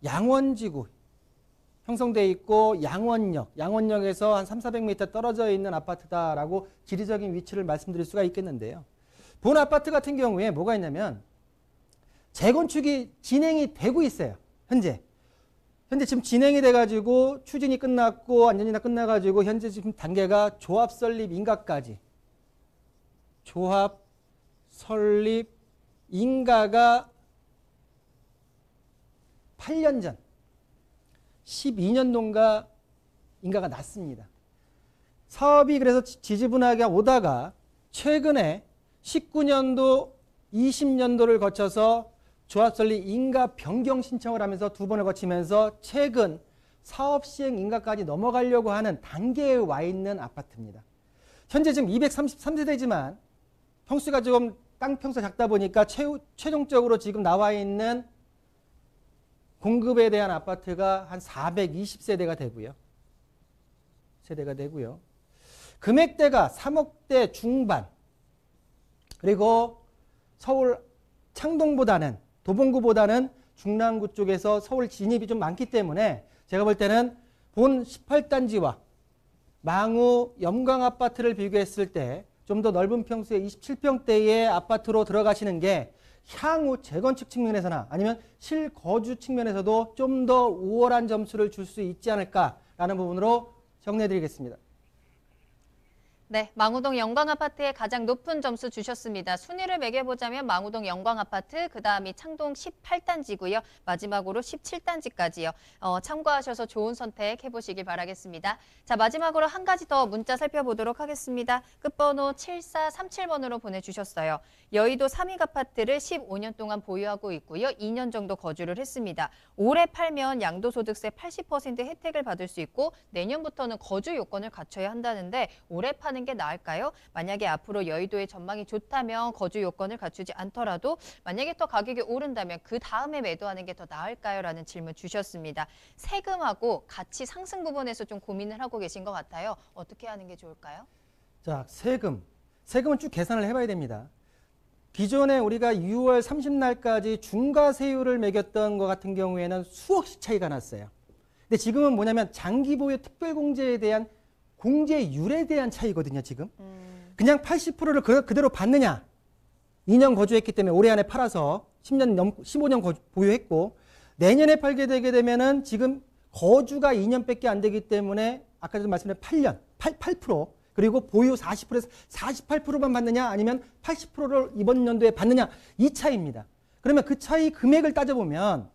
양원지구 형성되어 있고 양원역에서 한 300~400m 떨어져 있는 아파트다라고 지리적인 위치를 말씀드릴 수가 있겠는데요. 본 아파트 같은 경우에 뭐가 있냐면 재건축이 진행이 되고 있어요. 현재 지금 진행이 돼가지고 추진이 끝났고 완전히 다 끝나가지고 현재 지금 단계가 조합 설립 인가까지. 조합 설립 인가가 8년 전 12년도인가 인가가 났습니다. 사업이 그래서 지지분하게 오다가 최근에 19년도 20년도를 거쳐서 조합 설립 인가 변경 신청을 하면서 두 번을 거치면서 최근 사업 시행 인가까지 넘어가려고 하는 단계에 와 있는 아파트입니다. 현재 지금 233세대지만 평수가 조금 땅 평수가 작다 보니까 최종적으로 지금 나와 있는 공급에 대한 아파트가 한 420세대가 되고요. 금액대가 3억대 중반, 그리고 서울 창동보다는, 도봉구보다는 중랑구 쪽에서 서울 진입이 좀 많기 때문에 제가 볼 때는 본 18단지와 망우 염강 아파트를 비교했을 때 좀 더 넓은 평수의 27평대의 아파트로 들어가시는 게 향후 재건축 측면에서나 아니면 실거주 측면에서도 좀 더 우월한 점수를 줄 수 있지 않을까라는 부분으로 정리해드리겠습니다. 네, 망우동 영광아파트에 가장 높은 점수 주셨습니다. 순위를 매겨보자면 망우동 영광아파트, 그 다음이 창동 18단지고요. 마지막으로 17단지까지요. 참고하셔서 좋은 선택 해보시길 바라겠습니다. 자, 마지막으로 한 가지 더 문자 살펴보도록 하겠습니다. 끝번호 7437번으로 보내주셨어요. 여의도 삼익아파트를 15년 동안 보유하고 있고요. 2년 정도 거주를 했습니다. 올해 팔면 양도소득세 80% 혜택을 받을 수 있고 내년부터는 거주 요건을 갖춰야 한다는데 올해 파는 게 나을까요? 만약에 앞으로 여의도의 전망이 좋다면 거주 요건을 갖추지 않더라도 만약에 더 가격이 오른다면 그 다음에 매도하는 게 더 나을까요? 라는 질문 주셨습니다. 세금하고 가치 상승 부분에서 좀 고민을 하고 계신 것 같아요. 어떻게 하는 게 좋을까요? 자, 세금은 쭉 계산을 해봐야 됩니다. 기존에 우리가 6월 30날까지 중과세율을 매겼던 것 같은 경우에는 수억씩 차이가 났어요. 근데 지금은 뭐냐면 장기보유 특별공제에 대한 공제율에 대한 차이거든요, 지금. 그냥 80%를 그대로 받느냐. 2년 거주했기 때문에 올해 안에 팔아서 15년 보유했고, 내년에 팔게 되게 되면은 지금 거주가 2년밖에 안 되기 때문에 아까 전에 말씀드린 8%, 그리고 보유 40%에서 48%만 받느냐, 아니면 80%를 이번 연도에 받느냐, 이 차이입니다. 그러면 그 차이 금액을 따져보면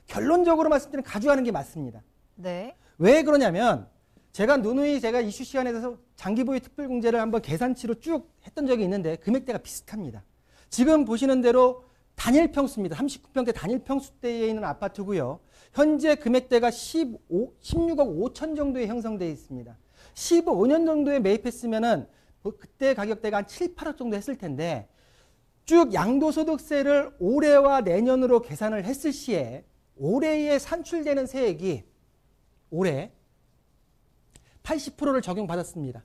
결론적으로 말씀드리면 가져가는 게 맞습니다. 네. 왜 그러냐면 제가 누누이 이슈 시간에서 장기보유 특별공제를 한번 계산치로 쭉 했던 적이 있는데 금액대가 비슷합니다. 지금 보시는 대로 단일 평수입니다. 39평대 단일 평수대에 있는 아파트고요. 현재 금액대가 16억 5천 정도에 형성되어 있습니다. 15년 정도에 매입했으면은 그때 가격대가 한 7, 8억 정도 했을 텐데 쭉 양도소득세를 올해와 내년으로 계산을 했을 시에 올해에 산출되는 세액이 올해 80%를 적용받았습니다.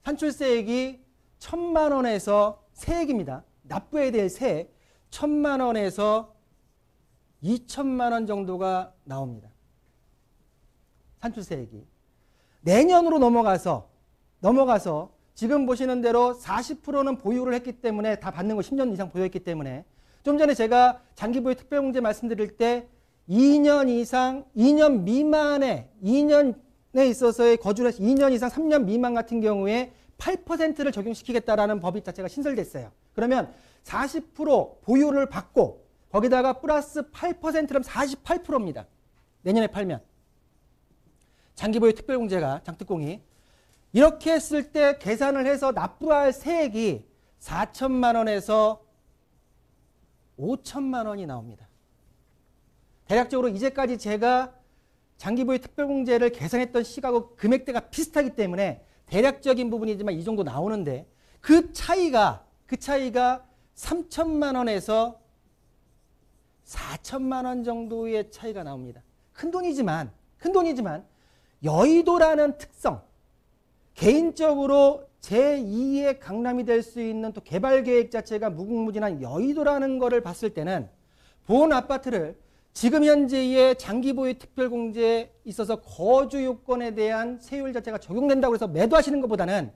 산출세액이 1,000만 원에서 세액입니다. 납부해야 될 세액 1,000만 원에서 2,000만 원 정도가 나옵니다. 산출세액이. 내년으로 넘어가서 지금 보시는 대로 40%는 보유를 했기 때문에 다 받는 거 10년 이상 보유했기 때문에 좀 전에 제가 장기보유 특별공제 말씀드릴 때 2년 이상, 2년 미만의 2년에 있어서의 거주를 해서 2년 이상 3년 미만 같은 경우에 8%를 적용시키겠다라는 법이 자체가 신설됐어요. 그러면 40% 보유를 받고 거기다가 플러스 8%면 48%입니다. 내년에 팔면. 장기보유 특별공제가 장특공이 이렇게 했을 때 계산을 해서 납부할 세액이 4천만 원에서 5천만 원이 나옵니다. 대략적으로 이제까지 제가 장기보유 특별공제를 계산했던 시가하고 금액대가 비슷하기 때문에 대략적인 부분이지만 이 정도 나오는데 그 차이가 3천만 원에서 4천만 원 정도의 차이가 나옵니다. 큰 돈이지만 여의도라는 특성, 개인적으로 제2의 강남이 될 수 있는 또 개발 계획 자체가 무궁무진한 여의도라는 거를 봤을 때는 본 아파트를 지금 현재의 장기보유 특별공제에 있어서 거주 요건에 대한 세율 자체가 적용된다고 해서 매도하시는 것보다는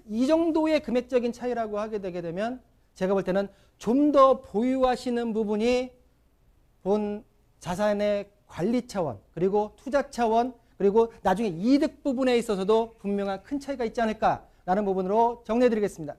이 정도의 금액적인 차이라고 하게 되게 되면 제가 볼 때는 좀 더 보유하시는 부분이 본 자산의 관리 차원 그리고 투자 차원 그리고 나중에 이득 부분에 있어서도 분명한 큰 차이가 있지 않을까라는 부분으로 정리해드리겠습니다.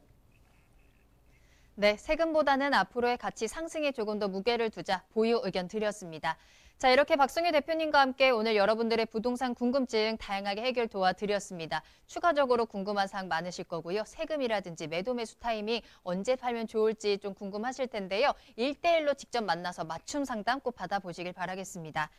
네, 세금보다는 앞으로의 가치 상승에 조금 더 무게를 두자 보유 의견 드렸습니다. 자, 이렇게 박성규 대표님과 함께 오늘 여러분들의 부동산 궁금증 다양하게 해결 도와드렸습니다. 추가적으로 궁금한 사항 많으실 거고요. 세금이라든지 매도 매수 타이밍 언제 팔면 좋을지 좀 궁금하실 텐데요. 1대1로 직접 만나서 맞춤 상담 꼭 받아보시길 바라겠습니다.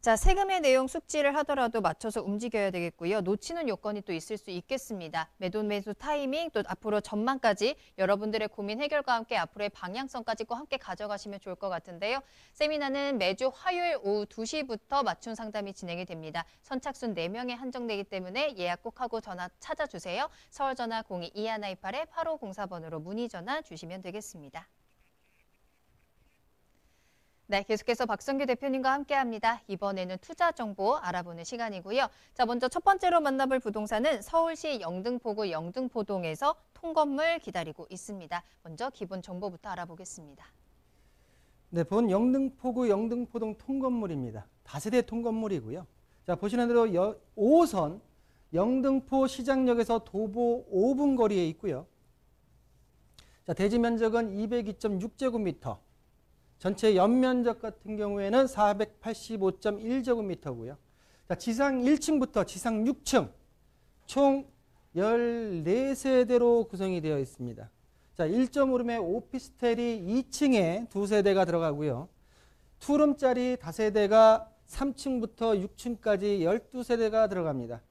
자, 세금의 내용 숙지를 하더라도 맞춰서 움직여야 되겠고요. 놓치는 요건이 또 있을 수 있겠습니다. 매도 매수 타이밍 또 앞으로 전망까지 여러분들의 고민 해결과 함께 앞으로의 방향성까지 꼭 함께 가져가시면 좋을 것 같은데요. 세미나는 매주 화요일 오후 2시부터 맞춤 상담이 진행이 됩니다. 선착순 4명에 한정되기 때문에 예약 꼭 하고 전화 찾아주세요. 서울전화 02-2128-8504번으로 문의 전화 주시면 되겠습니다. 네, 계속해서 박성규 대표님과 함께합니다. 이번에는 투자 정보 알아보는 시간이고요. 자, 먼저 첫 번째로 만나볼 부동산은 서울시 영등포구 영등포동에서 통건물 기다리고 있습니다. 먼저 기본 정보부터 알아보겠습니다. 네, 본 영등포구 영등포동 통건물입니다. 다세대 통건물이고요. 자, 보시는 대로 5호선 영등포 시장역에서 도보 5분 거리에 있고요. 자, 대지 면적은 202.6제곱미터. 전체 연면적 같은 경우에는 485.1제곱미터고요. 자, 지상 1층부터 지상 6층 총 14세대로 구성이 되어 있습니다. 자, 1.5룸의 오피스텔이 2층에 2세대가 들어가고요. 투룸짜리 다세대가 3층부터 6층까지 12세대가 들어갑니다.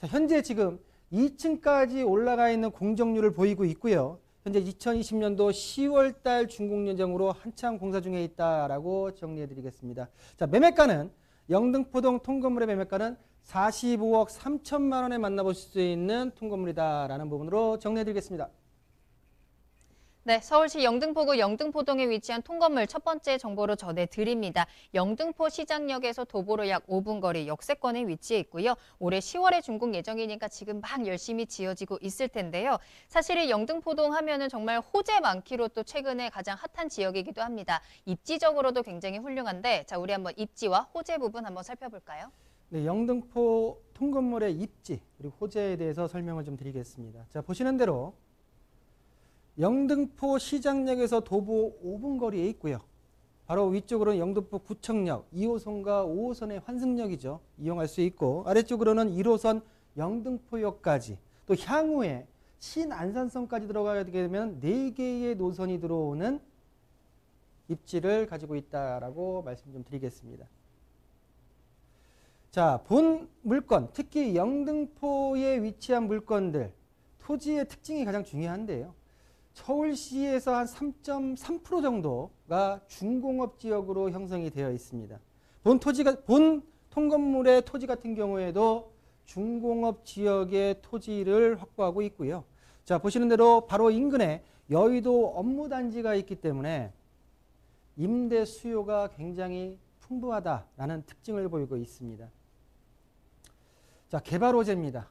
자, 현재 지금 2층까지 올라가 있는 공정률을 보이고 있고요. 현재 2020년도 10월 달 준공 예정으로 한창 공사 중에 있다라고 정리해 드리겠습니다. 자, 매매가는 영등포동 통건물의 매매가는 45억 3천만 원에 만나보실 수 있는 통건물이다라는 부분으로 정리해 드리겠습니다. 네, 서울시 영등포구 영등포동에 위치한 통건물 첫 번째 정보로 전해드립니다. 영등포 시장역에서 도보로 약 5분 거리 역세권에 위치해 있고요. 올해 10월에 준공 예정이니까 지금 막 열심히 지어지고 있을 텐데요. 사실 이 영등포동 하면은 정말 호재 많기로 또 최근에 가장 핫한 지역이기도 합니다. 입지적으로도 굉장히 훌륭한데 자, 우리 한번 입지와 호재 부분 한번 살펴볼까요? 네, 영등포 통건물의 입지 그리고 호재에 대해서 설명을 좀 드리겠습니다. 자, 보시는 대로 영등포 시장역에서 도보 5분 거리에 있고요. 바로 위쪽으로는 영등포 구청역 2호선과 5호선의 환승역이죠. 이용할 수 있고 아래쪽으로는 1호선 영등포역까지 또 향후에 신안산선까지 들어가게 되면 4개의 노선이 들어오는 입지를 가지고 있다라고 말씀 좀 드리겠습니다. 자, 본 물건, 특히 영등포에 위치한 물건들, 토지의 특징이 가장 중요한데요. 서울시에서 한 3.3% 정도가 중공업 지역으로 형성이 되어 있습니다. 본 통건물의 토지 같은 경우에도 중공업 지역의 토지를 확보하고 있고요. 자, 보시는 대로 바로 인근에 여의도 업무단지가 있기 때문에 임대 수요가 굉장히 풍부하다라는 특징을 보이고 있습니다. 자, 개발 호재입니다.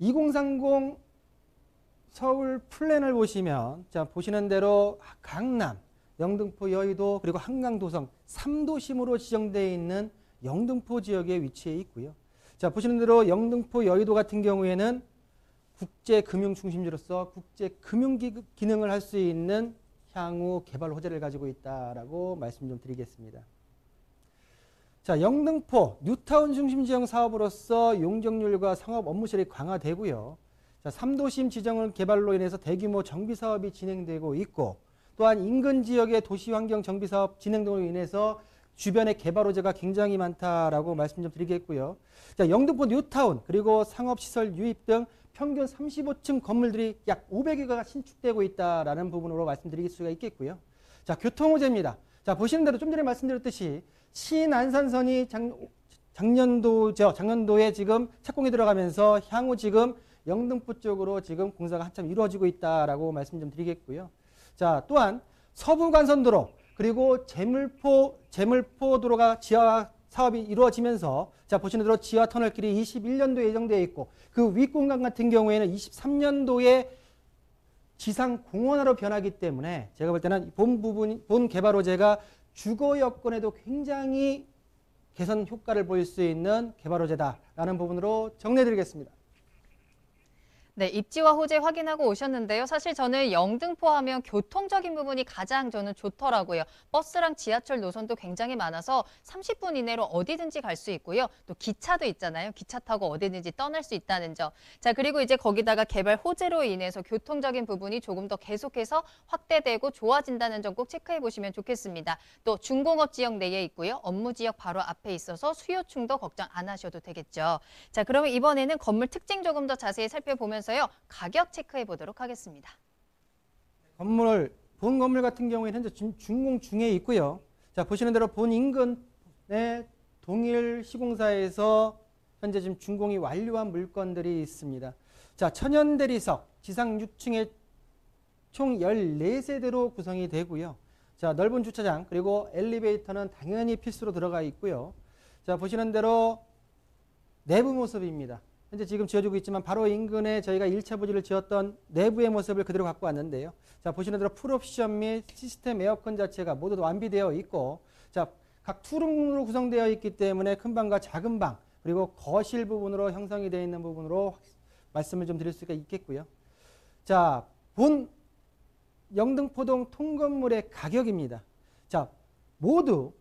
2030 서울 플랜을 보시면 자, 보시는 대로 강남, 영등포, 여의도 그리고 한강, 도성 3도심으로 지정되어 있는 영등포 지역에 위치해 있고요. 자, 보시는 대로 영등포, 여의도 같은 경우에는 국제금융 중심지로서 국제금융 기능을 할 수 있는 향후 개발 호재를 가지고 있다라고 말씀 좀 드리겠습니다. 자, 영등포 뉴타운 중심 지형 사업으로서 용적률과 상업 업무실이 강화되고요. 자, 3도심 지정 개발로 인해서 대규모 정비 사업이 진행되고 있고 또한 인근 지역의 도시환경 정비 사업 진행 등으로 인해서 주변의 개발 호재가 굉장히 많다라고 말씀 좀 드리겠고요. 자, 영등포 뉴타운 그리고 상업시설 유입 등 평균 35층 건물들이 약 500여개가 신축되고 있다라는 부분으로 말씀드릴 수가 있겠고요. 자, 교통 호재입니다. 자, 보시는 대로 좀 전에 말씀드렸듯이 신안산선이 작년도에 지금 착공이 들어가면서 향후 지금 영등포 쪽으로 지금 공사가 한참 이루어지고 있다라고 말씀 좀 드리겠고요. 자, 또한 서부간선도로 그리고 제물포 도로가 지하 사업이 이루어지면서 자, 보시는 대로 지하 터널길이 21년도에 예정되어 있고 그 윗공간 같은 경우에는 23년도에 지상 공원화로 변하기 때문에 제가 볼 때는 본 개발 호재가 주거 여건에도 굉장히 개선 효과를 보일 수 있는 개발 호재다라는 부분으로 정리해드리겠습니다. 네, 입지와 호재 확인하고 오셨는데요. 사실 저는 영등포 하면 교통적인 부분이 가장 저는 좋더라고요. 버스랑 지하철 노선도 굉장히 많아서 30분 이내로 어디든지 갈 수 있고요. 또 기차도 있잖아요. 기차 타고 어디든지 떠날 수 있다는 점. 자, 그리고 이제 거기다가 개발 호재로 인해서 교통적인 부분이 조금 더 계속해서 확대되고 좋아진다는 점 꼭 체크해 보시면 좋겠습니다. 또 중공업 지역 내에 있고요. 업무 지역 바로 앞에 있어서 수요층도 걱정 안 하셔도 되겠죠. 자, 그러면 이번에는 건물 특징 조금 더 자세히 살펴보면서요. 가격 체크해 보도록 하겠습니다. 본 건물 같은 경우에는 현재 준공 중에 있고요. 자, 보시는 대로 본 인근의 동일 시공사에서 현재 지금 준공이 완료한 물건들이 있습니다. 자, 천연대리석 지상 6층에 총 14세대로 구성이 되고요. 자, 넓은 주차장 그리고 엘리베이터는 당연히 필수로 들어가 있고요. 자, 보시는 대로 내부 모습입니다. 현재 지금 지어지고 있지만 바로 인근에 저희가 1차 부지를 지었던 내부의 모습을 그대로 갖고 왔는데요. 자, 보시는 대로 풀옵션 및 시스템 에어컨 자체가 모두 완비되어 있고 자, 각 투룸으로 구성되어 있기 때문에 큰 방과 작은 방 그리고 거실 부분으로 형성이 되어 있는 부분으로 말씀을 좀 드릴 수가 있겠고요. 자, 본 영등포동 통건물의 가격입니다. 자, 모두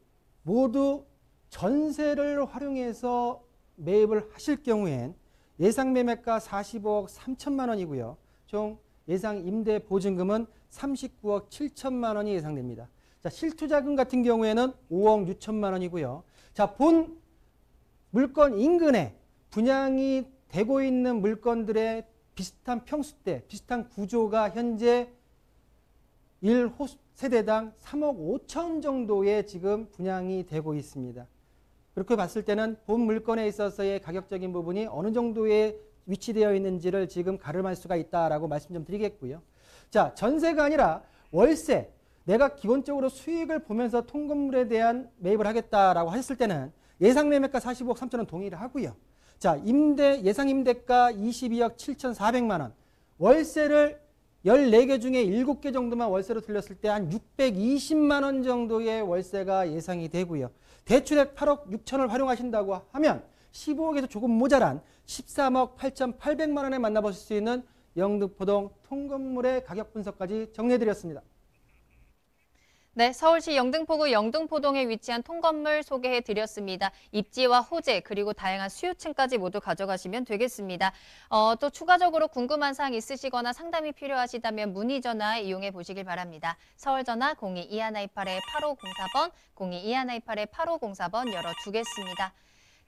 전세를 활용해서 매입을 하실 경우엔 예상 매매가 45억 3천만 원이고요. 총 예상 임대 보증금은 39억 7천만 원이 예상됩니다. 자, 실투자금 같은 경우에는 5억 6천만 원이고요. 자, 본 물건 인근에 분양이 되고 있는 물건들의 비슷한 평수대, 비슷한 구조가 현재 1세대당 3억 5천 정도의 지금 분양이 되고 있습니다. 그렇게 봤을 때는 본 물건에 있어서의 가격적인 부분이 어느 정도에 위치되어 있는지를 지금 가름할 수가 있다라고 말씀 좀 드리겠고요. 자, 전세가 아니라 월세, 내가 기본적으로 수익을 보면서 통건물에 대한 매입을 하겠다라고 했을 때는 예상 매매가 45억 3천 원 동의를 하고요. 자, 예상 임대가 22억 7,400만 원, 월세를 14개 중에 7개 정도만 월세로 들렸을 때 한 620만 원 정도의 월세가 예상이 되고요. 대출액 8억 6천을 활용하신다고 하면 15억에서 조금 모자란 13억 8,800만 원에 만나보실 수 있는 영등포동 통건물의 가격 분석까지 정리해드렸습니다. 네, 서울시 영등포구 영등포동에 위치한 통건물 소개해드렸습니다. 입지와 호재 그리고 다양한 수요층까지 모두 가져가시면 되겠습니다. 또 추가적으로 궁금한 사항 있으시거나 상담이 필요하시다면 문의 전화 이용해 보시길 바랍니다. 서울 전화 02-2128-8504번, 02-2128-8504번 열어두겠습니다.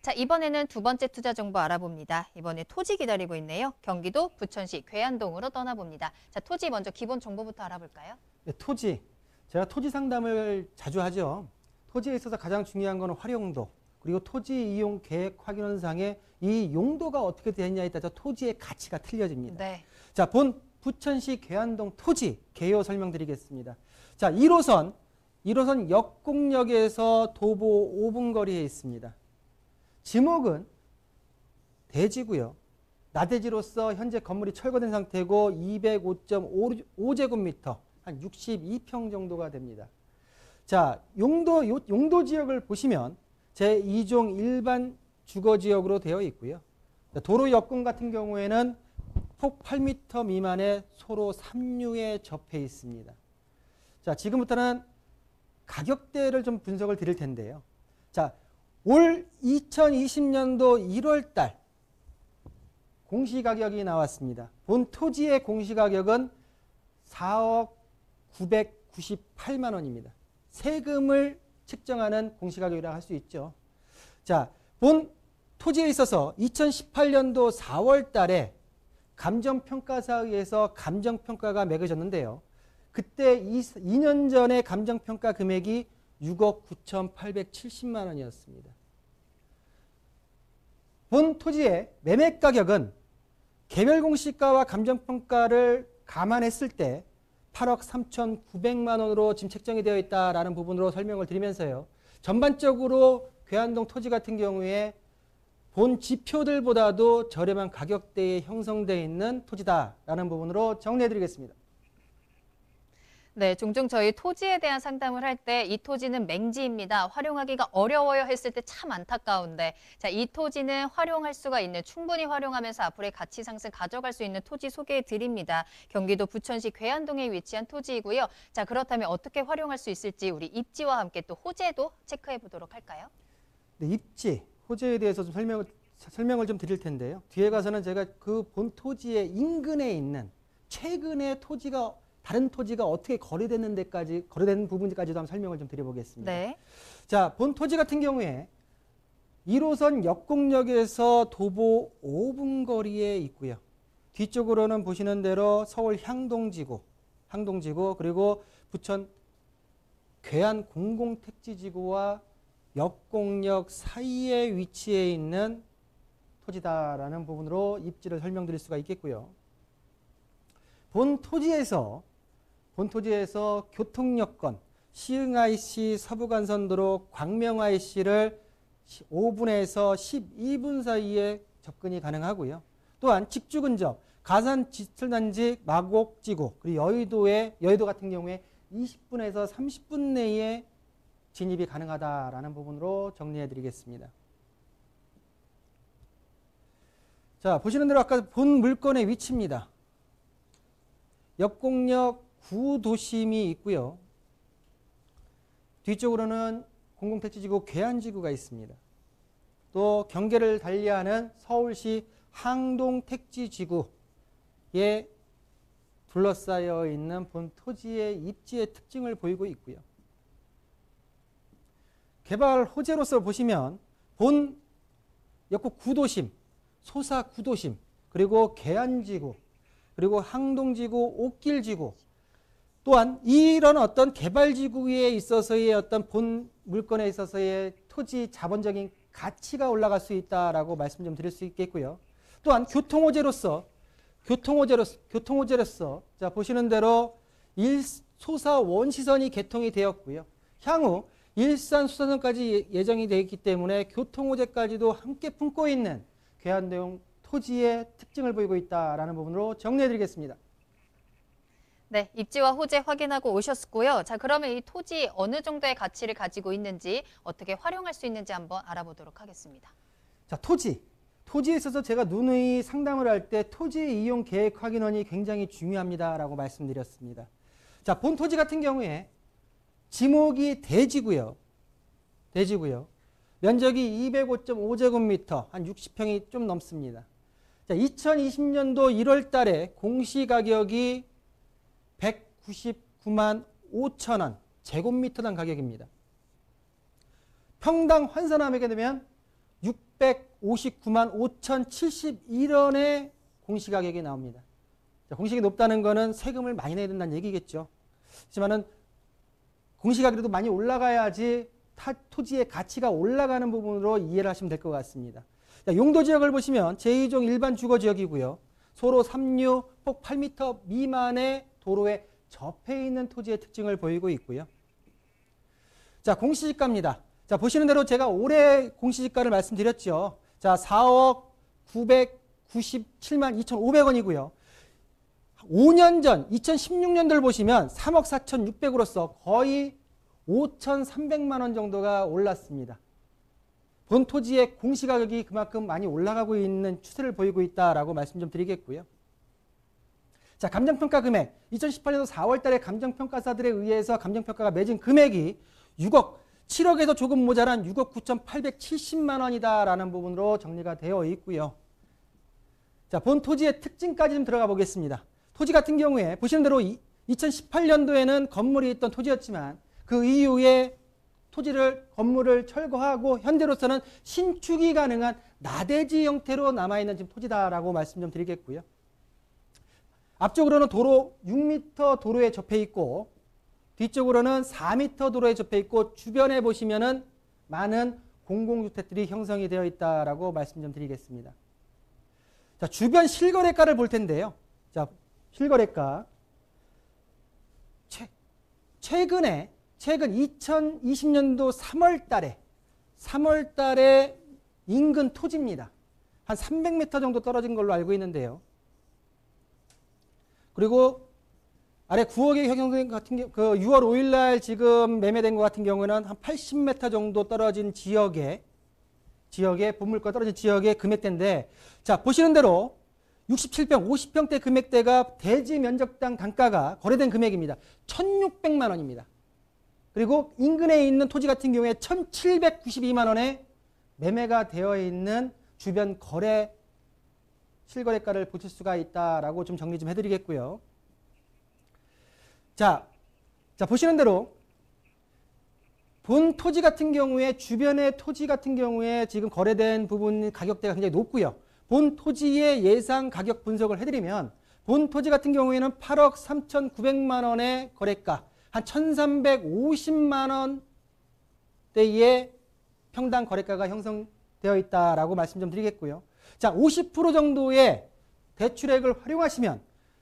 자, 이번에는 두 번째 투자 정보 알아봅니다. 이번에 토지 기다리고 있네요. 경기도 부천시 괴안동으로 떠나봅니다. 자, 토지 먼저 기본 정보부터 알아볼까요? 네, 토지. 제가 토지 상담을 자주 하죠. 토지에 있어서 가장 중요한 건 활용도, 그리고 토지 이용 계획 확인원상에 이 용도가 어떻게 되느냐에 따라서 토지의 가치가 틀려집니다. 네. 자, 본 부천시 괴안동 토지 개요 설명드리겠습니다. 자, 1호선 역곡역에서 도보 5분 거리에 있습니다. 지목은 대지고요. 나대지로서 현재 건물이 철거된 상태고 205.5제곱미터, 한 62평 정도가 됩니다. 자, 용도 지역을 보시면 제2종 일반 주거지역으로 되어 있고요. 도로 여건 같은 경우에는 폭 8m 미만의 소로 3류에 접해 있습니다. 자, 지금부터는 가격대를 좀 분석을 드릴 텐데요. 자, 올 2020년도 1월 달 공시가격이 나왔습니다. 본 토지의 공시가격은 4억 998만 원입니다. 세금을 측정하는 공시가격이라고 할 수 있죠. 자, 본 토지에 있어서 2018년도 4월 달에 감정평가사에 의해서 감정평가가 매겨졌는데요. 그때 2년 전에 감정평가 금액이 6억 9,870만 원이었습니다. 본 토지의 매매가격은 개별공시가와 감정평가를 감안했을 때 8억 3,900만 원으로 지금 책정이 되어 있다는 부분으로 설명을 드리면서요. 전반적으로 괴안동 토지 같은 경우에 본 지표들보다도 저렴한 가격대에 형성되어 있는 토지다라는 부분으로 정리해 드리겠습니다. 네, 종종 저희 토지에 대한 상담을 할 때 이 토지는 맹지입니다. 활용하기가 어려워요 했을 때 참 안타까운데, 자, 이 토지는 활용할 수가 있는, 충분히 활용하면서 앞으로의 가치 상승 가져갈 수 있는 토지 소개해 드립니다. 경기도 부천시 괴안동에 위치한 토지이고요. 자, 그렇다면 어떻게 활용할 수 있을지 우리 입지와 함께 또 호재도 체크해 보도록 할까요? 네, 입지, 호재에 대해서 좀 설명을 좀 드릴 텐데요. 뒤에 가서는 제가 그 본 토지의 인근에 있는 최근에 다른 토지가 어떻게 거래되는 부분까지도 한번 설명을 좀 드려보겠습니다. 네. 자, 본 토지 같은 경우에 1호선 역곡역에서 도보 5분 거리에 있고요. 뒤쪽으로는 보시는 대로 서울 향동지구 그리고 부천 괴안 공공택지지구와 역곡역 사이에 위치해 있는 토지다라는 부분으로 입지를 설명드릴 수가 있겠고요. 본 토지에서 교통여건, 시흥IC 서부간선도로 광명IC를 5분에서 12분 사이에 접근이 가능하고요. 또한 직주 근접, 가산 디지털단지 마곡지구, 그리고 여의도 같은 경우에 20분에서 30분 내에 진입이 가능하다라는 부분으로 정리해 드리겠습니다. 자, 보시는 대로 아까 본 물건의 위치입니다. 역곡역 구도심이 있고요. 뒤쪽으로는 공공택지지구 괴안지구가 있습니다. 또 경계를 달리하는 서울시 항동택지지구에 둘러싸여 있는 본 토지의 입지의 특징을 보이고 있고요. 개발 호재로서 보시면 본 역곡 구도심, 소사 구도심, 그리고 괴안지구, 그리고 항동지구, 옥길지구, 또한 이런 어떤 개발지구에 있어서의 어떤 본 물건에 있어서의 토지 자본적인 가치가 올라갈 수 있다라고 말씀 좀 드릴 수 있겠고요. 또한 교통호재로서 자, 보시는 대로 소사 원시선이 개통이 되었고요. 향후 일산 수서선까지 예정이 되어 있기 때문에 교통호재까지도 함께 품고 있는 괴안동 토지의 특징을 보이고 있다라는 부분으로 정리해 드리겠습니다. 네, 입지와 호재 확인하고 오셨고요. 자, 그러면 이 토지 어느 정도의 가치를 가지고 있는지, 어떻게 활용할 수 있는지 한번 알아보도록 하겠습니다. 자, 토지에 있어서 제가 누누이 상담을 할 때 토지 이용 계획 확인원이 굉장히 중요합니다라고 말씀드렸습니다. 자, 본 토지 같은 경우에 지목이 대지고요. 대지고요. 면적이 205.5제곱미터, 한 60평이 좀 넘습니다. 자, 2020년도 1월 달에 공시가격이 199만 5천 원, 제곱미터당 가격입니다. 평당 환산하게 되면 659만 5,071원의 공시가격이 나옵니다. 자, 공시가격이 높다는 것은 세금을 많이 내야 된다는 얘기겠죠. 하지만은 공시가격도 많이 올라가야지 토지의 가치가 올라가는 부분으로 이해를 하시면 될 것 같습니다. 자, 용도 지역을 보시면 제2종 일반 주거 지역이고요. 소로 3류, 폭 8m 미만의 도로에 접해 있는 토지의 특징을 보이고 있고요. 자, 공시지가입니다. 자, 보시는 대로 제가 올해 공시지가를 말씀드렸죠. 자, 4억 997만 2,500원이고요. 5년 전 2016년도를 보시면 3억 4,600으로서 거의 5,300만 원 정도가 올랐습니다. 본 토지의 공시가격이 그만큼 많이 올라가고 있는 추세를 보이고 있다라고 말씀 좀 드리겠고요. 자, 감정평가 금액. 2018년도 4월 달에 감정평가사들에 의해서 감정평가가 매진 금액이 7억에서 조금 모자란 6억 9,870만 원이다라는 부분으로 정리가 되어 있고요. 자, 본 토지의 특징까지 좀 들어가 보겠습니다. 토지 같은 경우에 보시는 대로 2018년도에는 건물이 있던 토지였지만 그 이후에 건물을 철거하고 현재로서는 신축이 가능한 나대지 형태로 남아있는 지금 토지다라고 말씀 좀 드리겠고요. 앞쪽으로는 도로 6m 도로에 접해 있고 뒤쪽으로는 4m 도로에 접해 있고 주변에 보시면은 많은 공공주택들이 형성이 되어 있다라고 말씀 좀 드리겠습니다. 자, 주변 실거래가를 볼 텐데요. 자, 실거래가 최근 2020년도 3월 달에 인근 토지입니다. 한 300m 정도 떨어진 걸로 알고 있는데요. 그리고 아래 9억에 형성된 같은 경우, 6월 5일 날 지금 매매된 것 같은 경우는 한 80m 정도 떨어진 지역에 본물가 떨어진 지역의 금액대인데, 자, 보시는 대로 67평, 50평대 금액대가 대지 면적당 단가가 거래된 금액입니다. 1,600만 원입니다. 그리고 인근에 있는 토지 같은 경우에 1,792만 원에 매매가 되어 있는 주변 실거래가를 보실 수가 있다라고 좀 정리 좀 해드리겠고요. 자, 보시는 대로 본 토지 같은 경우에 주변의 토지 같은 경우에 지금 거래된 부분 가격대가 굉장히 높고요. 본 토지의 예상 가격 분석을 해드리면 본 토지 같은 경우에는 8억 3,900만 원의 거래가, 한 1,350만 원대의 평당 거래가가 형성되어 있다라고 말씀 좀 드리겠고요. 자, 50% 정도의 대출액을 활용하시면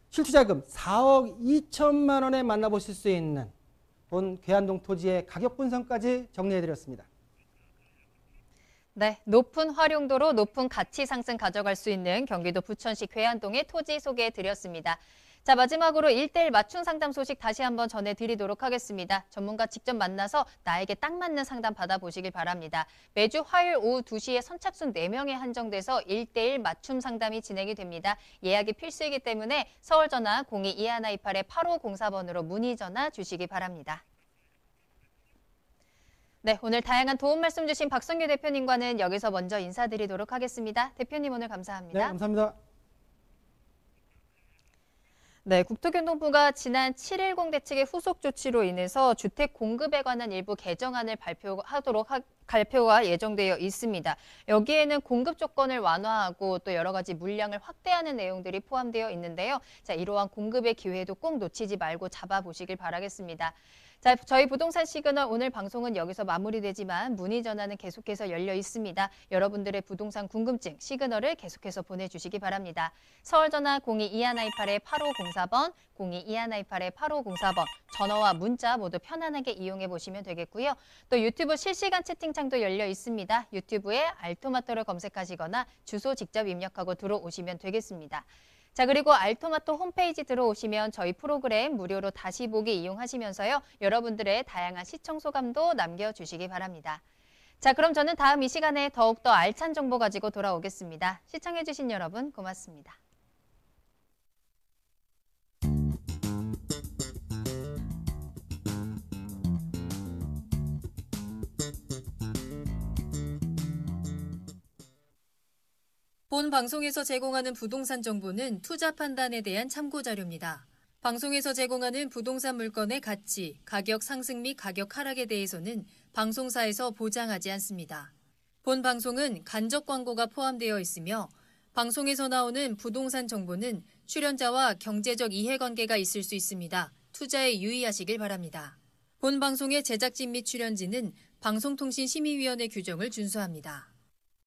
실투자금 4억 2천만 원에 만나보실 수 있는 본 괴한동 토지의 가격 분석까지 정리해드렸습니다. 네, 높은 활용도로 높은 가치 상승 가져갈 수 있는 경기도 부천시 괴한동의 토지 소개해드렸습니다. 자, 마지막으로 1:1 맞춤 상담 소식 다시 한번 전해드리도록 하겠습니다. 전문가 직접 만나서 나에게 딱 맞는 상담 받아보시길 바랍니다. 매주 화요일 오후 2시에 선착순 4명에 한정돼서 1:1 맞춤 상담이 진행이 됩니다. 예약이 필수이기 때문에 서울전화 02-2128-8504번으로 문의 전화 주시기 바랍니다. 네, 오늘 다양한 도움 말씀 주신 박성규 대표님과는 여기서 먼저 인사드리도록 하겠습니다. 대표님 오늘 감사합니다. 네, 감사합니다. 네, 국토교통부가 지난 7.10 대책의 후속 조치로 인해서 주택 공급에 관한 일부 개정안을 발표가 예정되어 있습니다. 여기에는 공급 조건을 완화하고 또 여러 가지 물량을 확대하는 내용들이 포함되어 있는데요. 자, 이러한 공급의 기회도 꼭 놓치지 말고 잡아보시길 바라겠습니다. 자, 저희 부동산 시그널 오늘 방송은 여기서 마무리되지만 문의 전화는 계속해서 열려 있습니다. 여러분들의 부동산 궁금증 시그널을 계속해서 보내주시기 바랍니다. 서울전화 02-2128-8504번, 02-2128-8504번 전화와 문자 모두 편안하게 이용해 보시면 되겠고요. 또 유튜브 실시간 채팅창도 열려 있습니다. 유튜브에 알토마토를 검색하시거나 주소 직접 입력하고 들어오시면 되겠습니다. 자, 그리고 알토마토 홈페이지 들어오시면 저희 프로그램 무료로 다시 보기 이용하시면서요. 여러분들의 다양한 시청 소감도 남겨주시기 바랍니다. 자, 그럼 저는 다음 이 시간에 더욱더 알찬 정보 가지고 돌아오겠습니다. 시청해주신 여러분 고맙습니다. 본 방송에서 제공하는 부동산 정보는 투자 판단에 대한 참고 자료입니다. 방송에서 제공하는 부동산 물건의 가치, 가격 상승 및 가격 하락에 대해서는 방송사에서 보장하지 않습니다. 본 방송은 간접 광고가 포함되어 있으며 방송에서 나오는 부동산 정보는 출연자와 경제적 이해관계가 있을 수 있습니다. 투자에 유의하시길 바랍니다. 본 방송의 제작진 및 출연진은 방송통신심의위원회 규정을 준수합니다.